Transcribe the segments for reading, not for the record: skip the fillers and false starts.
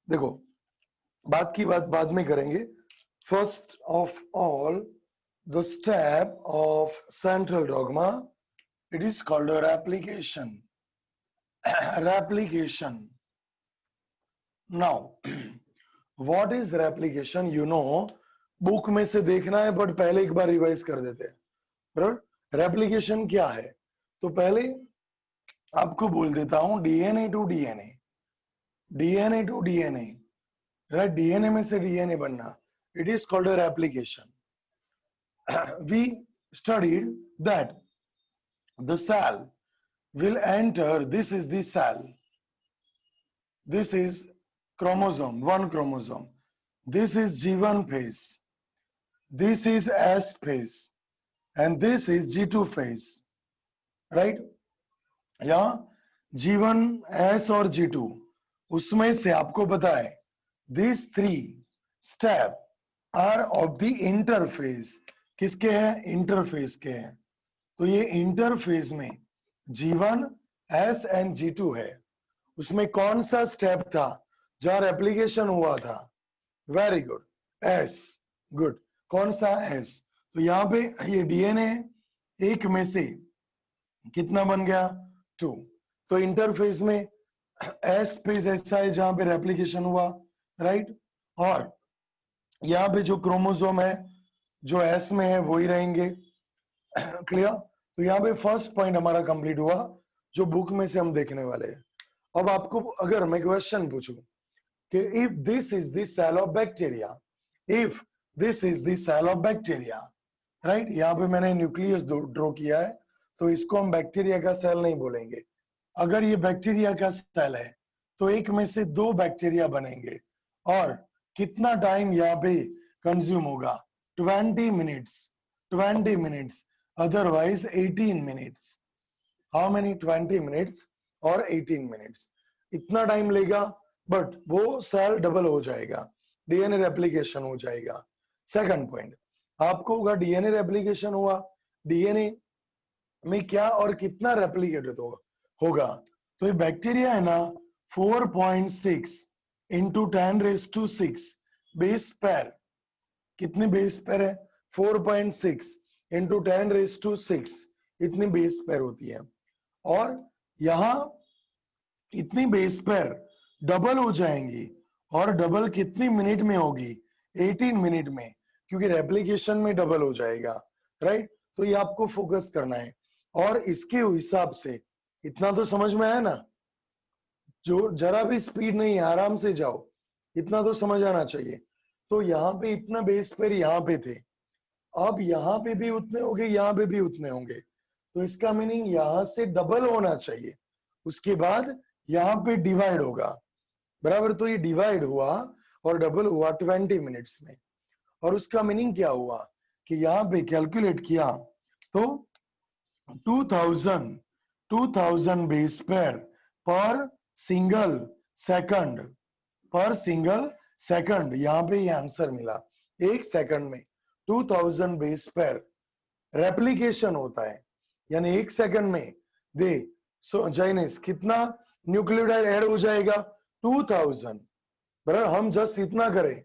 देखो, बात की बात बाद में करेंगे. First of all, the step of central dogma, it is called a replication. Replication. Now, what is replication? You know, book में से देखना है, बट पहले एक बार रिवाइज कर देते हैं. बराबर. रेप्लीकेशन क्या है? तो पहले आपको बोल देता हूं, DNA to DNA, DNA to DNA, right? DNA में से डीएनए बनना, it is called a replication. We studied that the cell will enter, this is the cell, this is chromosome, one chromosome, this is G1 phase, this is S phase, and this is G2 phase, right? या G1, S और G2, उसमें से आपको पता है these three step are of the interface. किसके हैं? Interface के हैं. तो ये इंटरफेस में G1, S एंड G2 है. उसमें कौन सा स्टेप था जहां रेप्लीकेशन हुआ था? Very good, S. गुड. कौन सा? S. तो यहाँ पे ये डीएनए एक में से कितना बन गया? 2. तो इंटरफेस में S फेज ऐसा है जहां पे रेप्लीकेशन हुआ, राइट? और यहाँ पे जो क्रोमोसोम है जो S में है वही रहेंगे. क्लियर? तो यहाँ पे फर्स्ट पॉइंट हमारा कंप्लीट हुआ जो बुक में से हम देखने वाले हैं. अब आपको अगर मैं क्वेश्चन पूछूं कि if this is the cell of bacteria, if this is the cell of bacteria, right? यहाँ पे मैंने न्यूक्लियस ड्रॉ किया है, तो इसको हम बैक्टीरिया का सेल नहीं बोलेंगे. अगर ये बैक्टीरिया का सेल है तो एक में से 2 बैक्टीरिया बनेंगे, और कितना टाइम यहाँ पे कंज्यूम होगा? 20 minutes. 20 minutes, otherwise 18 minutes. How many? 20 minutes और 18 मिनट्स. इतना टाइम लेगा, बट वो सेल डबल हो जाएगा, डीएनए रेप्लिकेशन हो जाएगा. सेकंड पॉइंट आपको होगा, डीएनए रेप्लिकेशन हुआ, डीएनए में क्या और कितना रेप्लिकेट होगा? तो ये बैक्टीरिया है ना, 4.6 इंटू 10⁶ बेस पेयर. कितनी बेस पेयर है? 4.6 इंटू 10⁶, इतनी बेस पेयर होती है. और यहां इतनी बेस पेयर डबल हो जाएंगी, और डबल कितनी मिनट में होगी? 18 मिनट में, क्योंकि रेप्लिकेशन में डबल हो जाएगा, राइट? तो ये आपको फोकस करना है. और इसके हिसाब से इतना तो समझ में आया ना? जो जरा भी स्पीड नहीं है, आराम से जाओ, इतना तो समझ आना चाहिए. तो यहाँ पे इतना बेस पेयर यहाँ पे थे, अब यहाँ पे भी उतने होंगे, यहाँ पे भी उतने होंगे. तो इसका मीनिंग यहाँ से डबल होना चाहिए, उसके बाद यहाँ पे डिवाइड होगा, बराबर? तो ये डिवाइड हुआ और डबल हुआ 20 मिनट्स में. और उसका मीनिंग क्या हुआ कि यहाँ पे कैलकुलेट किया तो 2000 बेस पेयर पर सिंगल सेकंड, पर सिंगल सेकंड. यहाँ पे ये आंसर मिला, एक सेकंड में 2000 बेस पेयर रेप्लिकेशन होता है. यानी एक सेकंड में दे जैनिस कितना न्यूक्लियोटाइड ऐड हो जाएगा? 2000. बराबर, हम जस्ट इतना करें,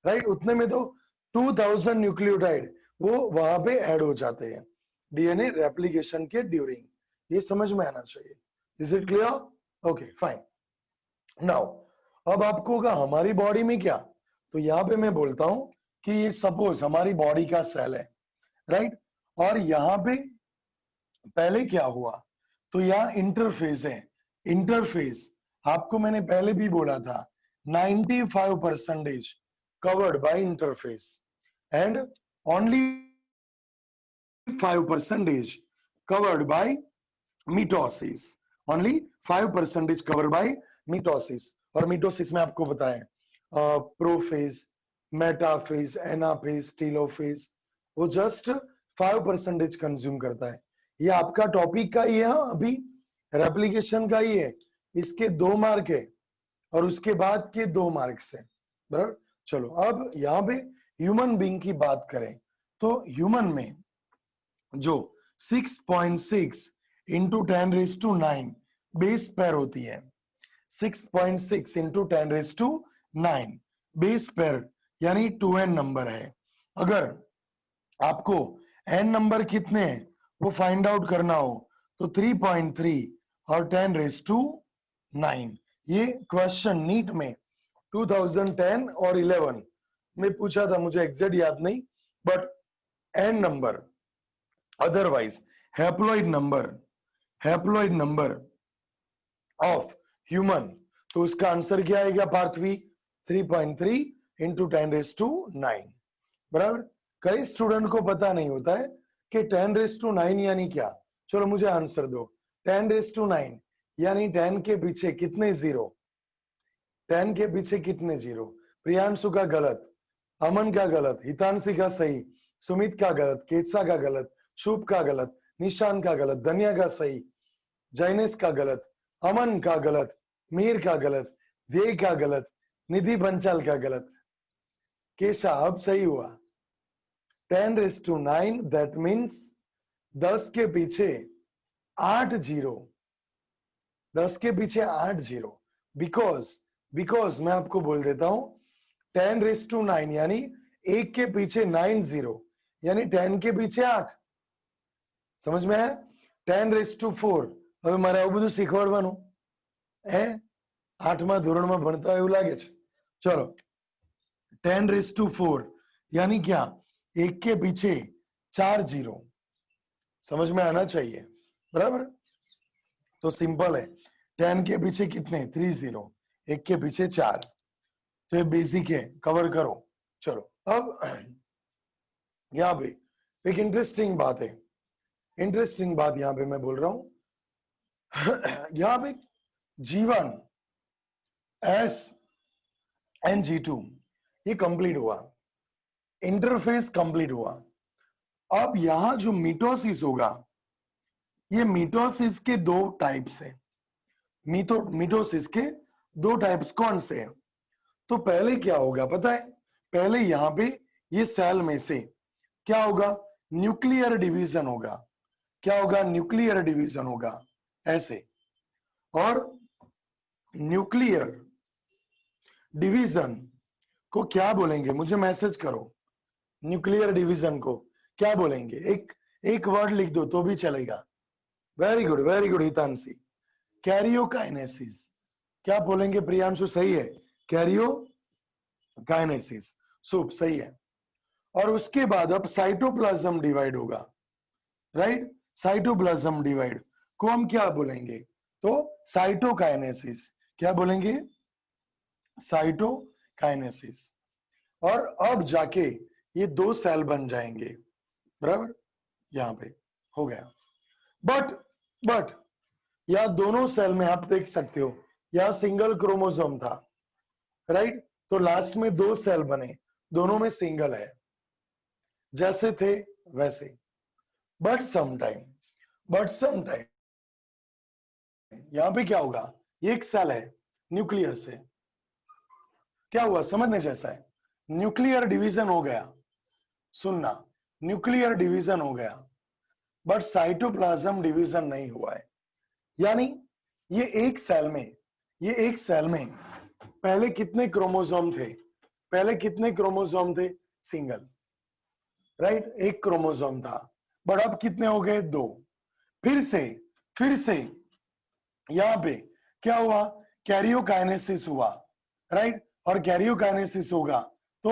राइट? उतने में तो 2000 न्यूक्लियोटाइड वो वहां पे ऐड हो जाते हैं डीएनए रेप्लिकेशन के ड्यूरिंग. ये समझ में आना चाहिए. Is it clear? Okay, fine. Now अब आपको होगा हमारी बॉडी में क्या? तो यहाँ पे मैं बोलता हूं कि ये सपोज हमारी बॉडी का सेल है, राइट? और यहाँ पे पहले क्या हुआ? तो यहाँ इंटरफेस है. इंटरफेस आपको मैंने पहले भी बोला था, 95% covered by interface and only 5% covered by mitosis. only 5% covered by mitosis. और मिटोसिस में आपको बताएं प्रोफेज, मेटाफेज, एनाफेज, टेलोफेज, वो जस्ट 5% कंज्यूम करता है. ये आपका टॉपिक का ही है, अभी रेप्लिकेशन का ही है. इसके 2 मार्क है और उसके बाद के 2 मार्क्स है, बराबर? चलो अब यहाँ पे ह्यूमन बीइंग की बात करें तो ह्यूमन में जो 6.6 इंटू 10⁹ बेस पेयर होती है, 6.6 इंटू 10⁻⁹ बेस पेयर यानी 2n नंबर है। अगर आपको n नंबर कितने हैं वो फाइंड आउट करना हो तो 3.3 और 10⁻⁹ ये क्वेश्चन नीट में 2010 और 11 में पूछा था, मुझे एग्जैक्ट याद नहीं, but n number otherwise haploid number of human, तो उसका आंसर क्या आएगा पार्थवी? 3.3 इंटू 10⁻⁹ बराबर। कई स्टूडेंट को पता नहीं होता है कि 10⁻⁹ यानी क्या। चलो मुझे आंसर दो। 10⁻⁹ यानी 10 के पीछे कितने जीरो? 10 के पीछे कितने जीरो? प्रियांशु का गलत, अमन का गलत, हितांशी का सही, सुमित का गलत, केतसा का गलत, शुभ का गलत, निशान का गलत, धनिया का सही, जैनेश का गलत, अमन का गलत, मीर का गलत, देय का गलत, निधि बंचाल का गलत, केशा अब सही हुआ। 10⁻⁹ दैट मीन्स 10 के पीछे 8 जीरो, 10 के पीछे 8 जीरो। बिकॉज मैं आपको बोल देता हूं 10⁻⁹ यानी 1 के पीछे 9 जीरो, यानी 10 के पीछे 8। समझ में है? 10⁻⁴ હવે મારે આવું બધું શીખવાડવાનું હે? 8મા ધોરણમાં ભણતા એવું લાગે છે। ચલો 10⁻⁴ यानी क्या? 1 के पीछे 4 जीरो। समझ में आना चाहिए, बराबर। तो सिंपल है, 10 के पीछे कितने? 3 जीरो, 1 के पीछे 4। तो ये बेसिक है, कवर करो। चलो अब यहां पे एक इंटरेस्टिंग बात है, इंटरेस्टिंग बात यहां पे मैं बोल रहा हूं। यहां पे G1 SNG2 ये कंप्लीट हुआ, इंटरफेस कंप्लीट हुआ। अब यहां जो मिटोसिस होगा, ये मिटोसिस के दो टाइप्स है। मिटोसिस के दो टाइप्स कौन से हैं? तो पहले क्या होगा पता है? पहले यहां पे ये सेल में से क्या होगा? न्यूक्लियर डिवीजन होगा। क्या होगा? न्यूक्लियर डिवीजन होगा ऐसे। और न्यूक्लियर डिवीजन को क्या बोलेंगे? मुझे मैसेज करो। न्यूक्लियर डिवीजन को क्या बोलेंगे? एक वर्ड लिख दो तो भी चलेगा। Very good Hitanshi. कैरियोकाइनेसिस। क्या बोलेंगे प्रियांशु? सही है, कैरियोकाइनेसिस। शुभ, सही है। और उसके बाद अब साइटोप्लाज्म डिवाइड होगा, राइट? साइटोप्लाज्म डिवाइड को हम क्या बोलेंगे? तो साइटोकाइनेसिस। क्या बोलेंगे? साइटोकाइनेसिस। और अब जाके ये दो सेल बन जाएंगे, बराबर। यहां पे हो गया। बट यह दोनों सेल में आप देख सकते हो यह सिंगल क्रोमोसोम था, राइट? तो लास्ट में दो सेल बने, दोनों में सिंगल है, जैसे थे वैसे। बट समटाइम यहां पे क्या होगा? एक सेल है न्यूक्लियर से, क्या हुआ समझने जैसा है। न्यूक्लियर डिवीजन हो गया, सुनना, न्यूक्लियर डिवीजन हो गया, बट साइटोप्लाज्म डिवीजन नहीं हुआ है। यानी ये एक सेल में पहले कितने क्रोमोसोम थे? पहले कितने क्रोमोसोम थे? Single, right? एक क्रोमोसोम था, बट अब कितने हो गए? दो। फिर से यहां पे क्या हुआ? कैरियोकाइनेसिस हुआ, राइट? और कैरियोकाइनेसिस होगा तो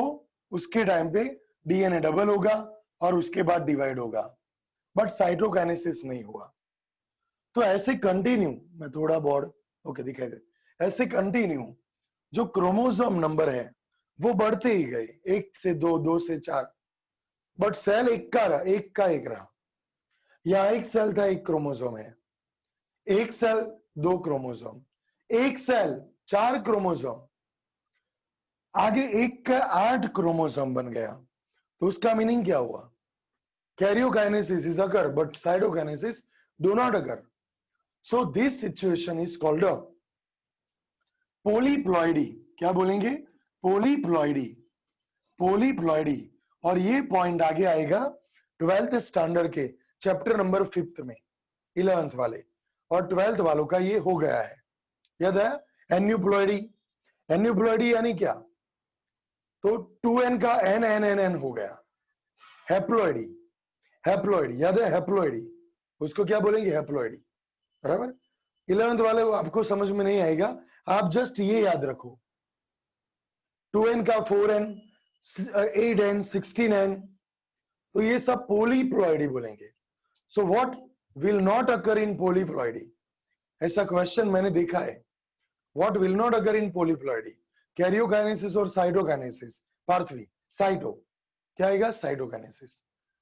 उसके टाइम पे डीएनए डबल होगा और उसके बाद डिवाइड होगा, बट साइटोकाइनेसिस नहीं हुआ। तो ऐसे कंटिन्यू, मैं थोड़ा बोर्ड ओके दिखाई दे, ऐसे कंटिन्यू जो क्रोमोसोम नंबर है वो बढ़ते ही गए, 1 से 2, 2 से 4, बट सेल एक का रहा। यहां एक सेल था, एक क्रोमोसोम है, एक सेल 2 क्रोमोसोम, एक सेल 4 क्रोमोसोम, आगे 1 का 8 क्रोमोसोम बन गया। तो उसका मीनिंग क्या हुआ? Karyokinesis is occur but cytokinesis do not occur. So this situation is called a polyploidy. क्या बोलेंगे? पोलीप्लॉइडी। और ये पॉइंट आगे आएगा 12th स्टैंडर्ड के चैप्टर नंबर 5 में, 11th वाले और 12th वालों का ये हो गया है, याद है? एन्यूप्लॉइडी, एन्यूप्लॉइडी यानी क्या, तो 2n का n n n n हो गया। हैप्लॉइडी, हैप्लॉइडी याद है, हैप्लॉइडी उसको क्या बोलेंगे, हैप्लॉइडी, बराबर। 11th वाले आपको समझ में नहीं आएगा, आप जस्ट ये याद रखो, 2n का 4n, 8n, 16n, तो ये सब पोलीप्लॉइडी बोलेंगे। So what will not occur in polyploidy, ऐसा क्वेश्चन मैंने देखा है। What will not occur in polyploidy, karyokinesis और साइटोकाइनेसिस। पार्थवी, साइटो क्या आएगा, साइटोकाइनेसिस,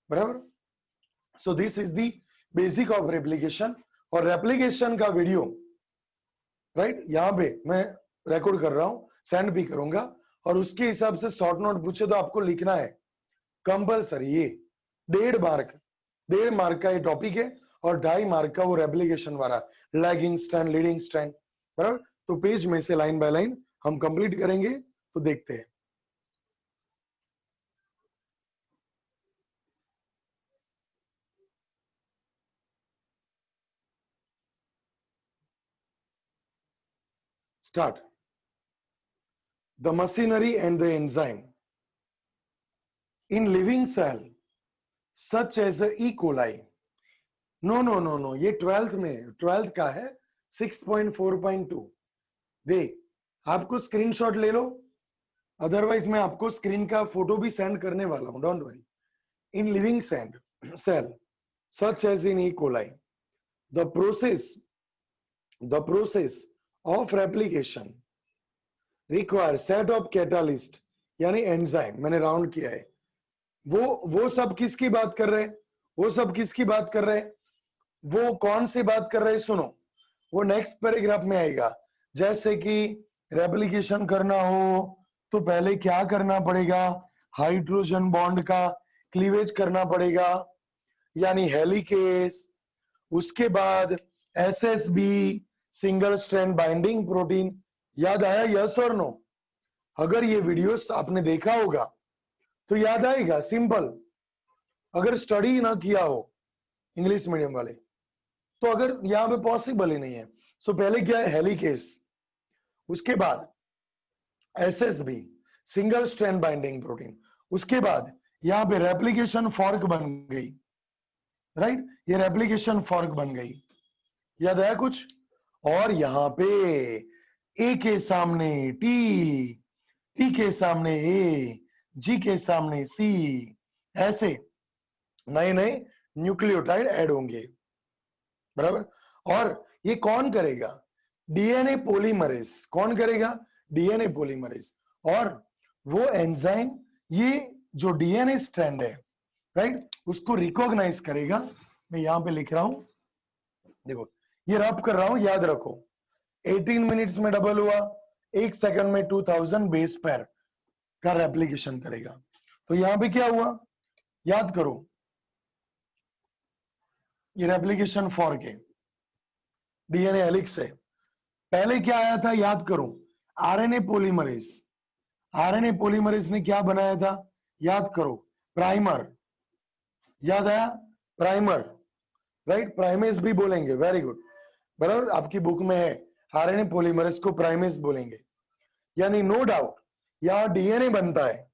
बराबर। So this is the basic of replication. और रेप्लिकेशन का वीडियो राइट यहां पे मैं रिकॉर्ड कर रहा हूं, सेंड भी करूंगा, और उसके हिसाब से शॉर्ट नोट पूछे तो आपको लिखना है कंपलसरी। ये 1.5 मार्क का ये टॉपिक है, और 2.5 मार्क का वो रेप्लिकेशन वाला, लैगिंग स्ट्रैंड, लीडिंग स्ट्रैंड, बराबर। तो पेज में से लाइन बाय लाइन हम कंप्लीट करेंगे, तो देखते हैं। Start. The machinery and the enzyme in living cell such as E coli. No no no no, ये 12th में, 12th का है 6.4.2। देख, आपको स्क्रीनशॉट ले लो, अदरवाइज मैं आपको स्क्रीन का फोटो भी सेंड करने वाला हूं, don't worry. In living cell such as in E coli, the process of replication require set of catalyst यानी एंजाइम, मैंने राउंड किया है। वो सब किसकी बात कर रहे हैं, वो सब किसकी बात कर रहे हैं, वो कौन सी बात कर रहे हैं, सुनो, वो नेक्स्ट पैराग्राफ में आएगा। जैसे कि रेप्लिकेशन करना हो तो पहले क्या करना पड़ेगा, हाइड्रोजन बॉन्ड का क्लीवेज करना पड़ेगा, यानी हेलिकेस। उसके बाद SSB, single strand binding protein. याद आया, यस और नो? अगर ये वीडियोस आपने देखा होगा तो याद आएगा, सिंपल। अगर स्टडी ना किया हो इंग्लिश मीडियम वाले, तो अगर यहां पे पॉसिबल ही नहीं है। सो पहले क्या है, हेलिकेस, उसके बाद SSB, single strand binding protein, उसके बाद यहां पे रेप्लिकेशन फॉर्क बन गई, राइट, ये रेप्लिकेशन फॉर्क बन गई, याद आया कुछ? और यहां पे ए के सामने टी, टी के सामने ए, जी के सामने सी, ऐसे नए नए न्यूक्लियोटाइड ऐड होंगे, बराबर। और ये कौन करेगा, डीएनए पॉलीमरेज। कौन करेगा, डीएनए पॉलीमरेज। और वो एंजाइम ये जो डीएनए स्ट्रैंड है, राइट, उसको रिकॉग्नाइज करेगा। मैं यहां पे लिख रहा हूं, देखो ये रब कर रहा हूं, याद रखो। 18 मिनट्स में डबल हुआ, 1 सेकंड में 2000 बेस पेयर का रेप्लिकेशन करेगा। तो यहां पे क्या हुआ, याद करो, ये रेप्लिकेशन फॉर्क है, डीएनए हेलिक्स है। पहले क्या आया था, याद करो, आरएनए पॉलीमरेज। आरएनए पॉलीमरेज ने क्या बनाया था, याद करो, प्राइमर। याद आया, प्राइमर, राइट, प्राइमेज भी बोलेंगे, वेरी गुड, बराबर, आपकी बुक में है, आरएनए पॉलीमरेज को प्राइमेज बोलेंगे। यानी नो डाउट यहां डीएनए बनता है,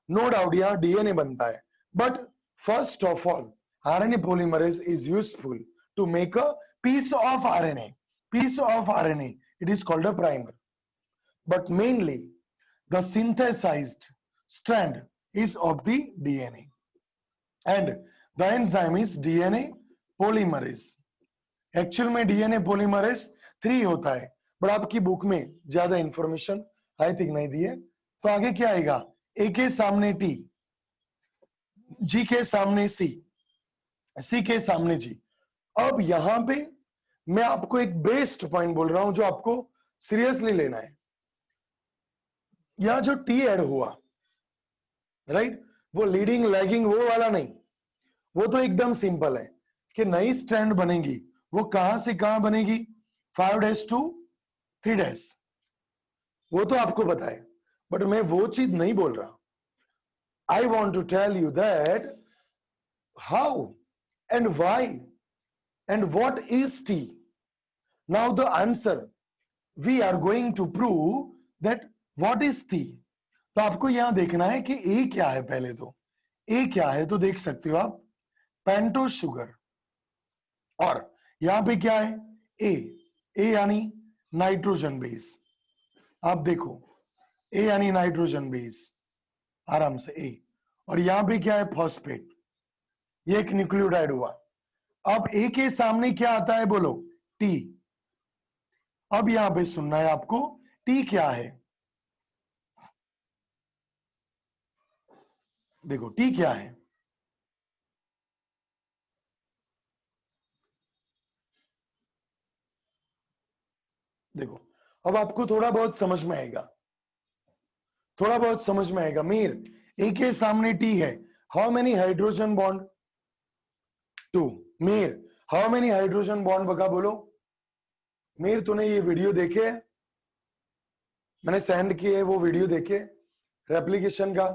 नो डाउट यहां डीएनए बनता है, but first of all RNA polymerase is useful to make a piece of RNA, piece of RNA, it is called a primer. But mainly the synthesized strand is of the DNA and the enzyme is DNA polymerase. Actual में DNA polymerase 3 होता है, but आपकी book में ज्यादा information I think नहीं दी है। तो आगे क्या आएगा, ए के सामने टी, जी के सामने सी, सी के सामने जी। अब यहां पे मैं आपको एक बेस्ट पॉइंट बोल रहा हूं जो आपको सीरियसली लेना है। यहां जो टी ऐड हुआ, राइट, वो लीडिंग लैगिंग वो वाला नहीं, वो तो एकदम सिंपल है कि नई स्ट्रैंड बनेगी, वो कहां से कहां बनेगी, 5' to 3', वो तो आपको पता है, बट मैं वो चीज नहीं बोल रहा। I want to tell you that how and why and what is T? Now the answer we are going to prove that what is T. तो आपको यहां देखना है कि ए क्या है। पहले तो ए क्या है तो देख सकते हो आप, पेंटोज शुगर। और यहां पे क्या है, ए यानी नाइट्रोजन बेस। आप देखो ए यानी नाइट्रोजन बेस, आराम से ए। और यहां पे क्या है, फॉस्फेट। ये एक न्यूक्लियोटाइड हुआ। अब ए के सामने क्या आता है बोलो, टी। अब यहां पे सुनना है आपको, टी क्या है। देखो टी क्या है, देखो अब आपको थोड़ा बहुत समझ में आएगा, थोड़ा बहुत समझ में आएगा। मीर, ए के सामने टी है, how many hydrogen bond, 2। Mir, how many hydrogen bond बका बोलो। मीर, तूने ये वीडियो देखे, मैंने सेंड किए वो वीडियो देखे, रेप्लिकेशन का,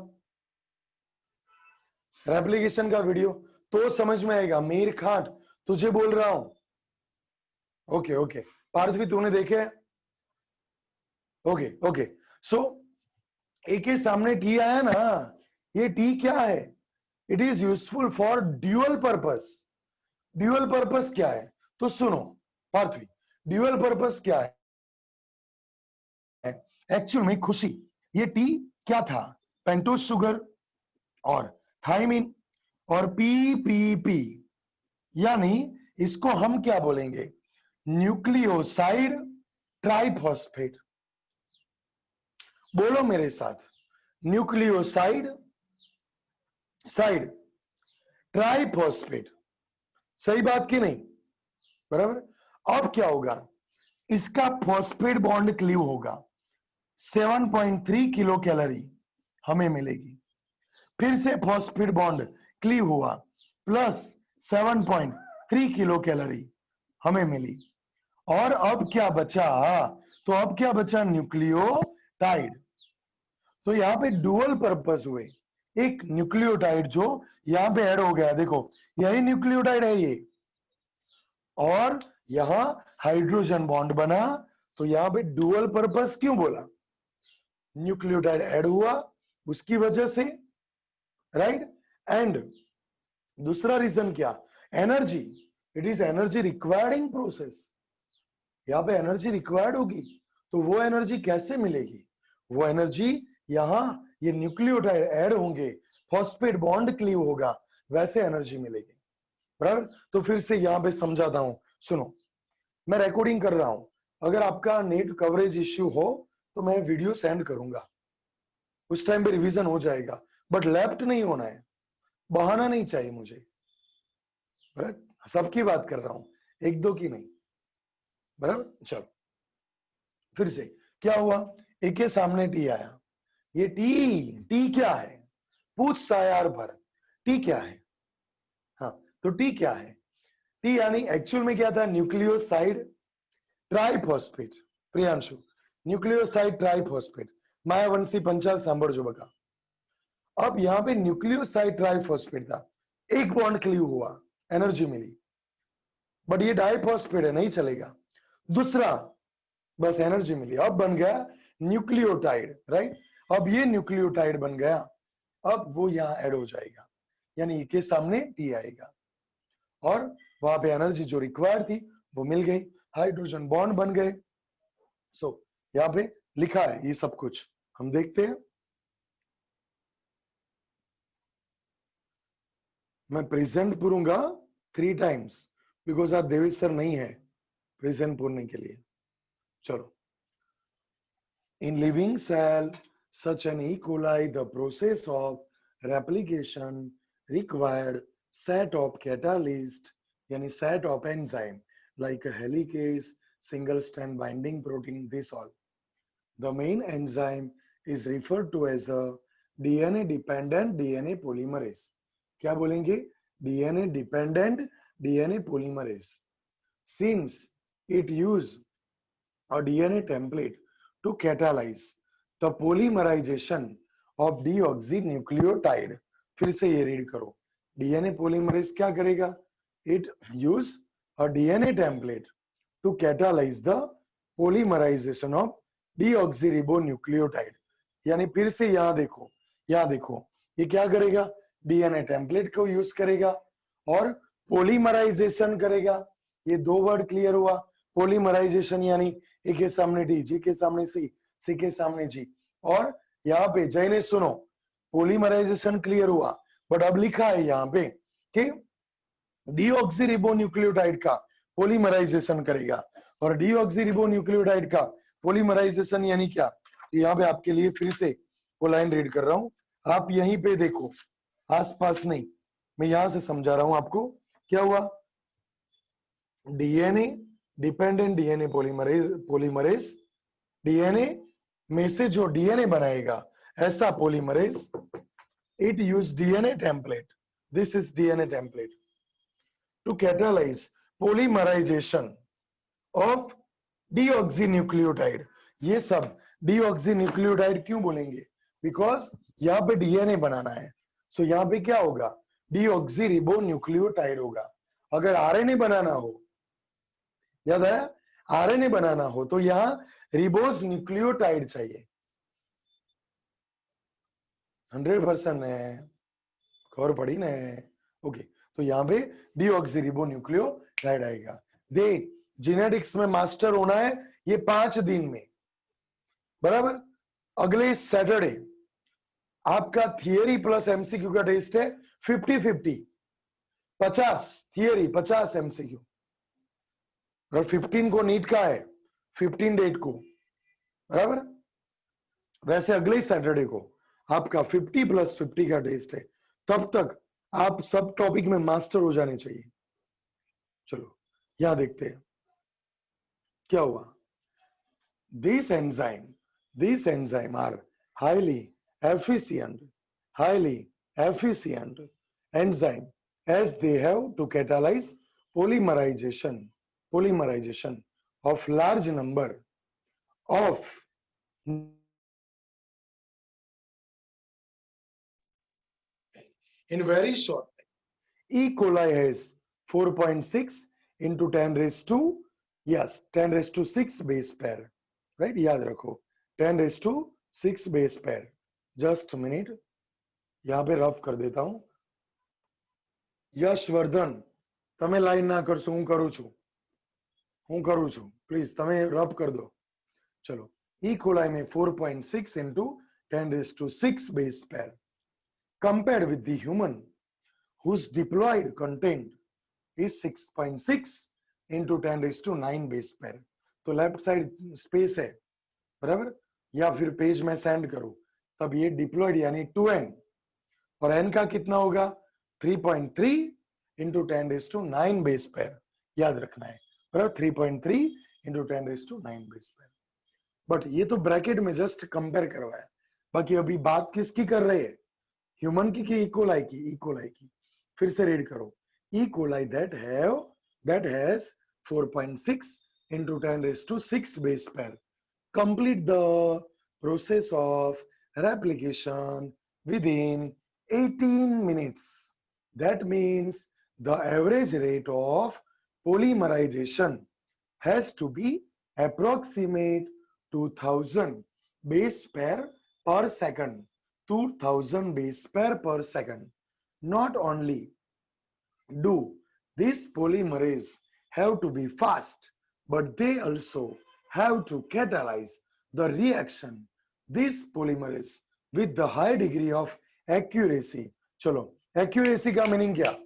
रेप्लिकेशन का वीडियो, तो समझ में आएगा। मीर खान, तुझे बोल रहा हूं। ओके ओके, पार्थ भी तूने देखे, ओके ओके। सो ए के सामने टी आया ना, ये टी क्या है, it is useful for dual purpose. Dual purpose क्या है, तो सुनो पार्थवी, ड्यूअल पर्पस क्या है एक्चुअल में, खुशी। ये टी क्या था, पेंटोज शुगर और थाइमिन और पीपीपी, यानी इसको हम क्या बोलेंगे, न्यूक्लियोसाइड ट्राइफॉस्फेट। बोलो मेरे साथ, न्यूक्लियोसाइड साइड ट्राइफॉस्फेट। सही बात की नहीं, बराबर। अब क्या होगा, इसका फॉस्फेट बॉन्ड क्लीव होगा, 7.3 किलो कैलोरी हमें मिलेगी। फिर से फॉस्फेट बॉन्ड क्लीव हुआ, प्लस 7.3 किलो कैलोरी हमें मिली। और अब क्या बचा, तो अब क्या बचा, न्यूक्लियोटाइड। तो यहां पे डुअल पर्पस हुए, एक न्यूक्लियोटाइड जो यहां पे ऐड हो गया, देखो यही न्यूक्लियोटाइड है ये, और यहां हाइड्रोजन बॉन्ड बना। तो यहां पे डुअल पर्पस क्यों बोला, न्यूक्लियोटाइड ऐड हुआ उसकी वजह से, राइट। एंड दूसरा रीजन क्या, energy, it is energy requiring process. यहां पे एनर्जी रिक्वायर्ड होगी, तो वो एनर्जी कैसे मिलेगी, वो एनर्जी यहां ये न्यूक्लियोटाइड ऐड होंगे, फॉस्फेट बॉन्ड क्लीव होगा, वैसे एनर्जी मिलेगी, बराबर। तो फिर से यहां पे समझाता हूं, सुनो, मैं रिकॉर्डिंग कर रहा हूं, अगर आपका नेट कवरेज इश्यू हो तो मैं वीडियो सेंड करूंगा, उस टाइम पे रिवीजन हो जाएगा, बट लेफ्ट नहीं होना है, बहाना नहीं चाहिए मुझे, बराबर। सबकी बात कर रहा हूं, एक दो की नहीं, बराबर। चलो फिर से क्या हुआ, ए के सामने टी आया, ये टी क्या है, पूछता है यार भरत, टी क्या है। हाँ, तो टी क्या है, टी यानी एक्चुअल में क्या था, nucleoside triphosphate. Priyanshu, nucleoside triphosphate, Mayavanshi Panchal सांभळजो बका। अब यहां पे न्यूक्लियोसाइड ट्राइफॉस्फेट था, एक बॉन्ड क्लीव हुआ, एनर्जी मिली, बट ये डाइफॉस्फेट है, नहीं चलेगा। दूसरा, बस एनर्जी मिली, अब बन गया न्यूक्लियोटाइड, राइट। अब ये न्यूक्लियोटाइड बन गया, अब वो यहां ऐड हो जाएगा, यानी के सामने टी आएगा, और वहां पे एनर्जी जो रिक्वायर्ड थी वो मिल गई, हाइड्रोजन बॉन्ड बन गए। सो यहाँ पे लिखा है ये सब कुछ, हम देखते हैं। मैं प्रेजेंट पूरूंगा 3 टाइम्स, बिकॉज आज देवेश सर नहीं है प्रेजेंट पूरने के लिए। चलो, in living cell such an E. coli, the process of replication required set of catalyst, yani set of enzyme like a helicase, single strand binding protein, this all. The main enzyme is referred to as a DNA dependent DNA polymerase. क्या बोलेंगे, DNA dependent DNA polymerase. Since it use a DNA template to catalyze the polymerization of deoxynucleotide. फिर से ये read करो, DNA polymerase क्या करेगा, it use a DNA template to catalyse the polymerisation of deoxyribonucleotide. यानी फिर से यहां देखो, ये क्या करेगा, डीएनए टेम्पलेट को यूज करेगा और पोलीमराइजेशन करेगा। ये दो वर्ड क्लियर हुआ। पोलीमराइजेशन यानी ए के सामने डी, जी के सामने सी के सामने जी। और यहाँ पे जय सुनो, पोलीमराइजेशन क्लियर हुआ, बट अब लिखा है यहाँ पे कि डीऑक्सीरिबोन्यूक्लियोटाइड का पोलीमराइजेशन करेगा। और डीऑक्सीरिबोन्यूक्लियोटाइड का पोलीमराइजेशन यानी क्या, यहाँ पे आपके लिए फिर से वो लाइन रीड कर रहा हूं, आप यहीं पे देखो, आसपास नहीं, मैं यहां से समझा रहा हूं आपको। क्या हुआ, DNA dependent DNA polymerase, DNA में से जो डीएनए बनाएगा ऐसा polymerase, it use DNA template, this is DNA template to catalyse polymerisation of deoxynucleotide. ये सब डीऑक्सीन्यूक्लियोटाइड क्यों बोलेंगे, बिकॉज यहाँ पे डीएनए बनाना है। सो यहाँ पे क्या होगा, डीऑक्सीरिबोन्यूक्लियोटाइड होगा। अगर आरएनए बनाना हो, याद है, आरएनए बनाना हो तो यहाँ रिबोज न्यूक्लियोटाइड चाहिए। 100% है, खबर पड़ी ना। ओके, तो यहाँ पे डीऑक्सीरिबोन्यूक्लियोटाइड आएगा। देख, जेनेटिक्स में मास्टर होना है ये 5 दिन में, बराबर। अगले सैटरडे आपका थियरी प्लस एमसीक्यू का टेस्ट है 50-50, 50 थियरी 50 एमसीक्यू। और 15 को नीट का है, 15 डेट को, बराबर। वैसे अगले सैटरडे को आपका 50+50 का टेस्ट है। तब तक आप सब टॉपिक में मास्टर हो जाने चाहिए। चलो यहां देखते हैं क्या हुआ। These enzyme are highly efficient enzyme, as they have to catalyze polymerization of large number of in very short time. E. coli has 4.6 into 10 raised to, yes, 10 raised to 6 base pair, right? याद रखो 10 raised to 6 base pair. Just a minute, यहाँ पे rough कर देता हूं। यशवर्धन, તમે line ના કરશો, હું કરું છું, પ્લીઝ તમે રફ कर दो। चलो, E. coli में 4.6 into 10 raised to 6 base pair compared with the human whose diploid content is 6.6 into 10 raised to 9 base pair। तो लेफ्ट साइड स्पेस है, बराबर, या फिर पेज में सेंड करूं तब ये डिप्लॉयड यानी 2n, और n का कितना होगा 3.3 into 10 raised to 9 base pair, याद रखना है, बराबर। 3.3 into 10 raised to 9 base pair. But ये तो ब्रैकेट में जस्ट कंपेयर करवाया, बाकी अभी बात किसकी कर रहे हैं, ह्यूमन की कि इकोलाई की, इकोलाई की। फिर से रीड करो, E. coli that has 4.6 into 10 raised to 6 base pair complete the process of replication within 18 minutes. That means the average rate of polymerization has to be approximate 2000 base pair per second. 2000 base pair per second. Not only do these polymerase have to be fast, but they also have to catalyze the reaction, this polymerase, with the high degree of accuracy. चलो, accuracy का meaning क्या,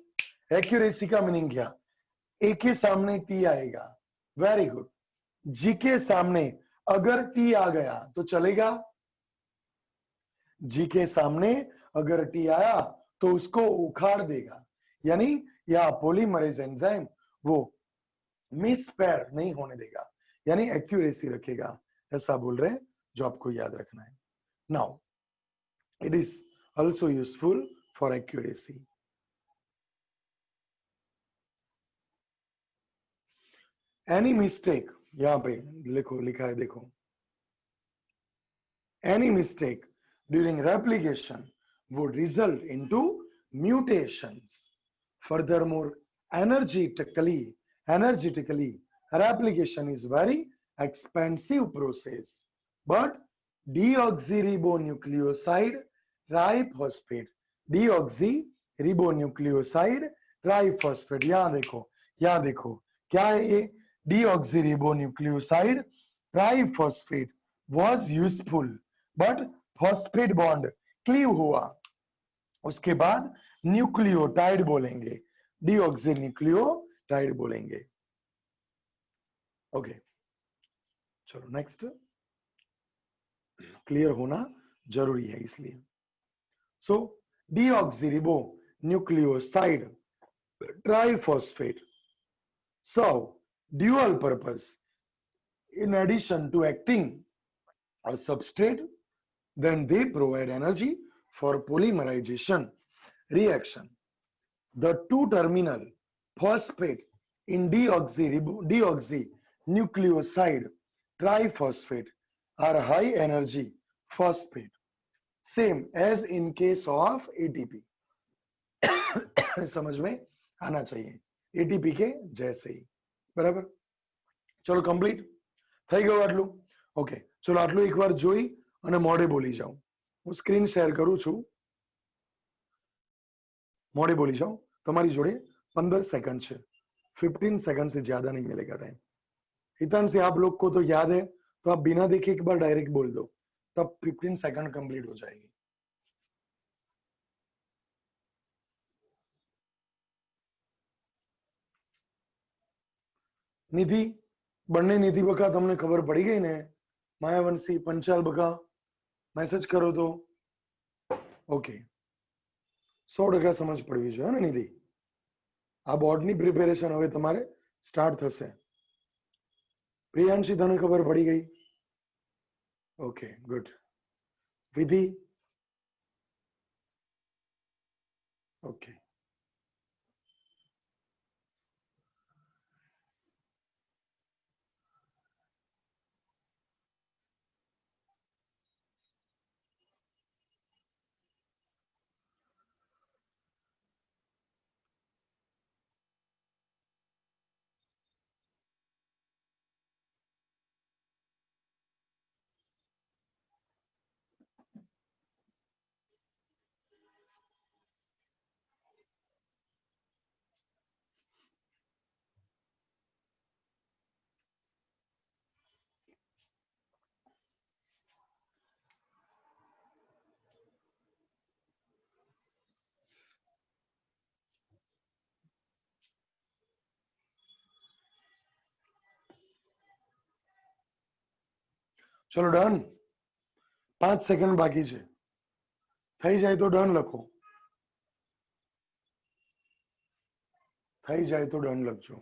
accuracy का meaning क्या, ए के सामने T आएगा, very good. जी के सामने अगर टी आ गया तो चलेगा, जी के सामने अगर टी आया तो उसको उखाड़ देगा, यानी या पॉलीमरेज एंजाइम वो मिस पैर नहीं होने देगा, यानी एक्यूरेसी रखेगा, ऐसा बोल रहे हैं, जो आपको याद रखना है। Now it is also useful for accuracy. Any mistake, यहां पे लिखो, लिखा है देखो, any mistake during replication would result into mutations. Furthermore, energetically replication is very expensive process. But deoxyribonucleoside triphosphate, deoxyribonucleoside triphosphate, यहां देखो क्या है ये, deoxyribonucleoside triphosphate was useful but phosphate bond cleave हुआ, उसके बाद न्यूक्लियोटाइड बोलेंगे, डीऑक्सी न्यूक्लियोटाइड बोलेंगे। ओके चलो नेक्स्ट, क्लियर होना जरूरी है इसलिए। सो डीऑक्सीरिबो nucleoside triphosphate serve dual purpose. In addition to acting as substrate, then they provide energy for polymerization reaction. The two terminal phosphate in deoxynucleoside triphosphate are high energy phosphate, same as in case of ATP. समझ में आना चाहिए, ATP के जैसे ही, बराबर। चलो complete થઈ ગયું આટલું। ઓકે ચલો આટલું એકવાર જોઈ અને મોઢે બોલી જાઉં, હું સ્ક્રીન શેર કરું છું, મોઢે બોલી જાઉં। તમારી જોડે 15 सेकंड છે, 15 सेकंड से ज्यादा नहीं मिलेगा टाइम। हितांश से आप लोग को तो याद है, तो आप बिना देखे एक बार डायरेक्ट बोल दो, तब 15 सेकंड कंप्लीट हो जाएगी। निधि, બંને નિધિ બકા તમને ખબર પડી ગઈ ને? માયાવંશી, પંચાલ બકા મેસેજ કરો તો ઓકે, 100% સમજ પડવી જોઈએ ને નિધિ। આ બોર્ડની પ્રિપેરેશન હવે તમારે સ્ટાર્ટ થશે। પ્રિયાંશી તને ખબર પડી ગઈ? Okay good. વિધિ ઓકે, ચલો ડન। 5 સેકન્ડ બાકી છે, થઈ જાય તો ડન લખો, થઈ જાય તો ડન લખજો।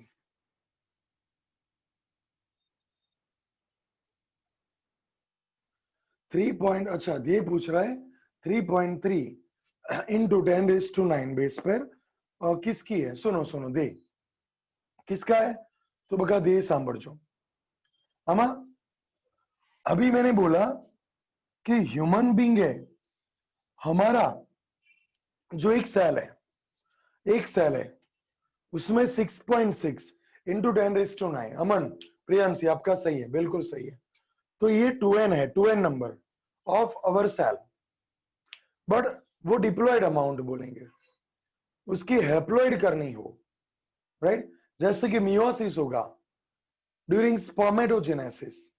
3 पॉइंट, अच्छा ये पूछ रहा है 3.3 इंटू 10⁹ बेस पर किसकी है? सुनो सुनो, दे किसका है? तो बका दे सांभळजो। आमा अभी मैंने बोला कि ह्यूमन बीइंग है हमारा, जो एक सेल है, एक सेल है उसमें 6.6 इंटू 10⁹। अमन प्रियांशी आपका सही है, बिल्कुल सही है। तो ये 2n है, 2n number of our cell, but वो डिप्लॉयड अमाउंट बोलेंगे, उसकी हैप्लॉइड करनी हो, राइट? जैसे कि मियोसिस होगा ड्यूरिंग स्पर्मेटोजेनेसिस,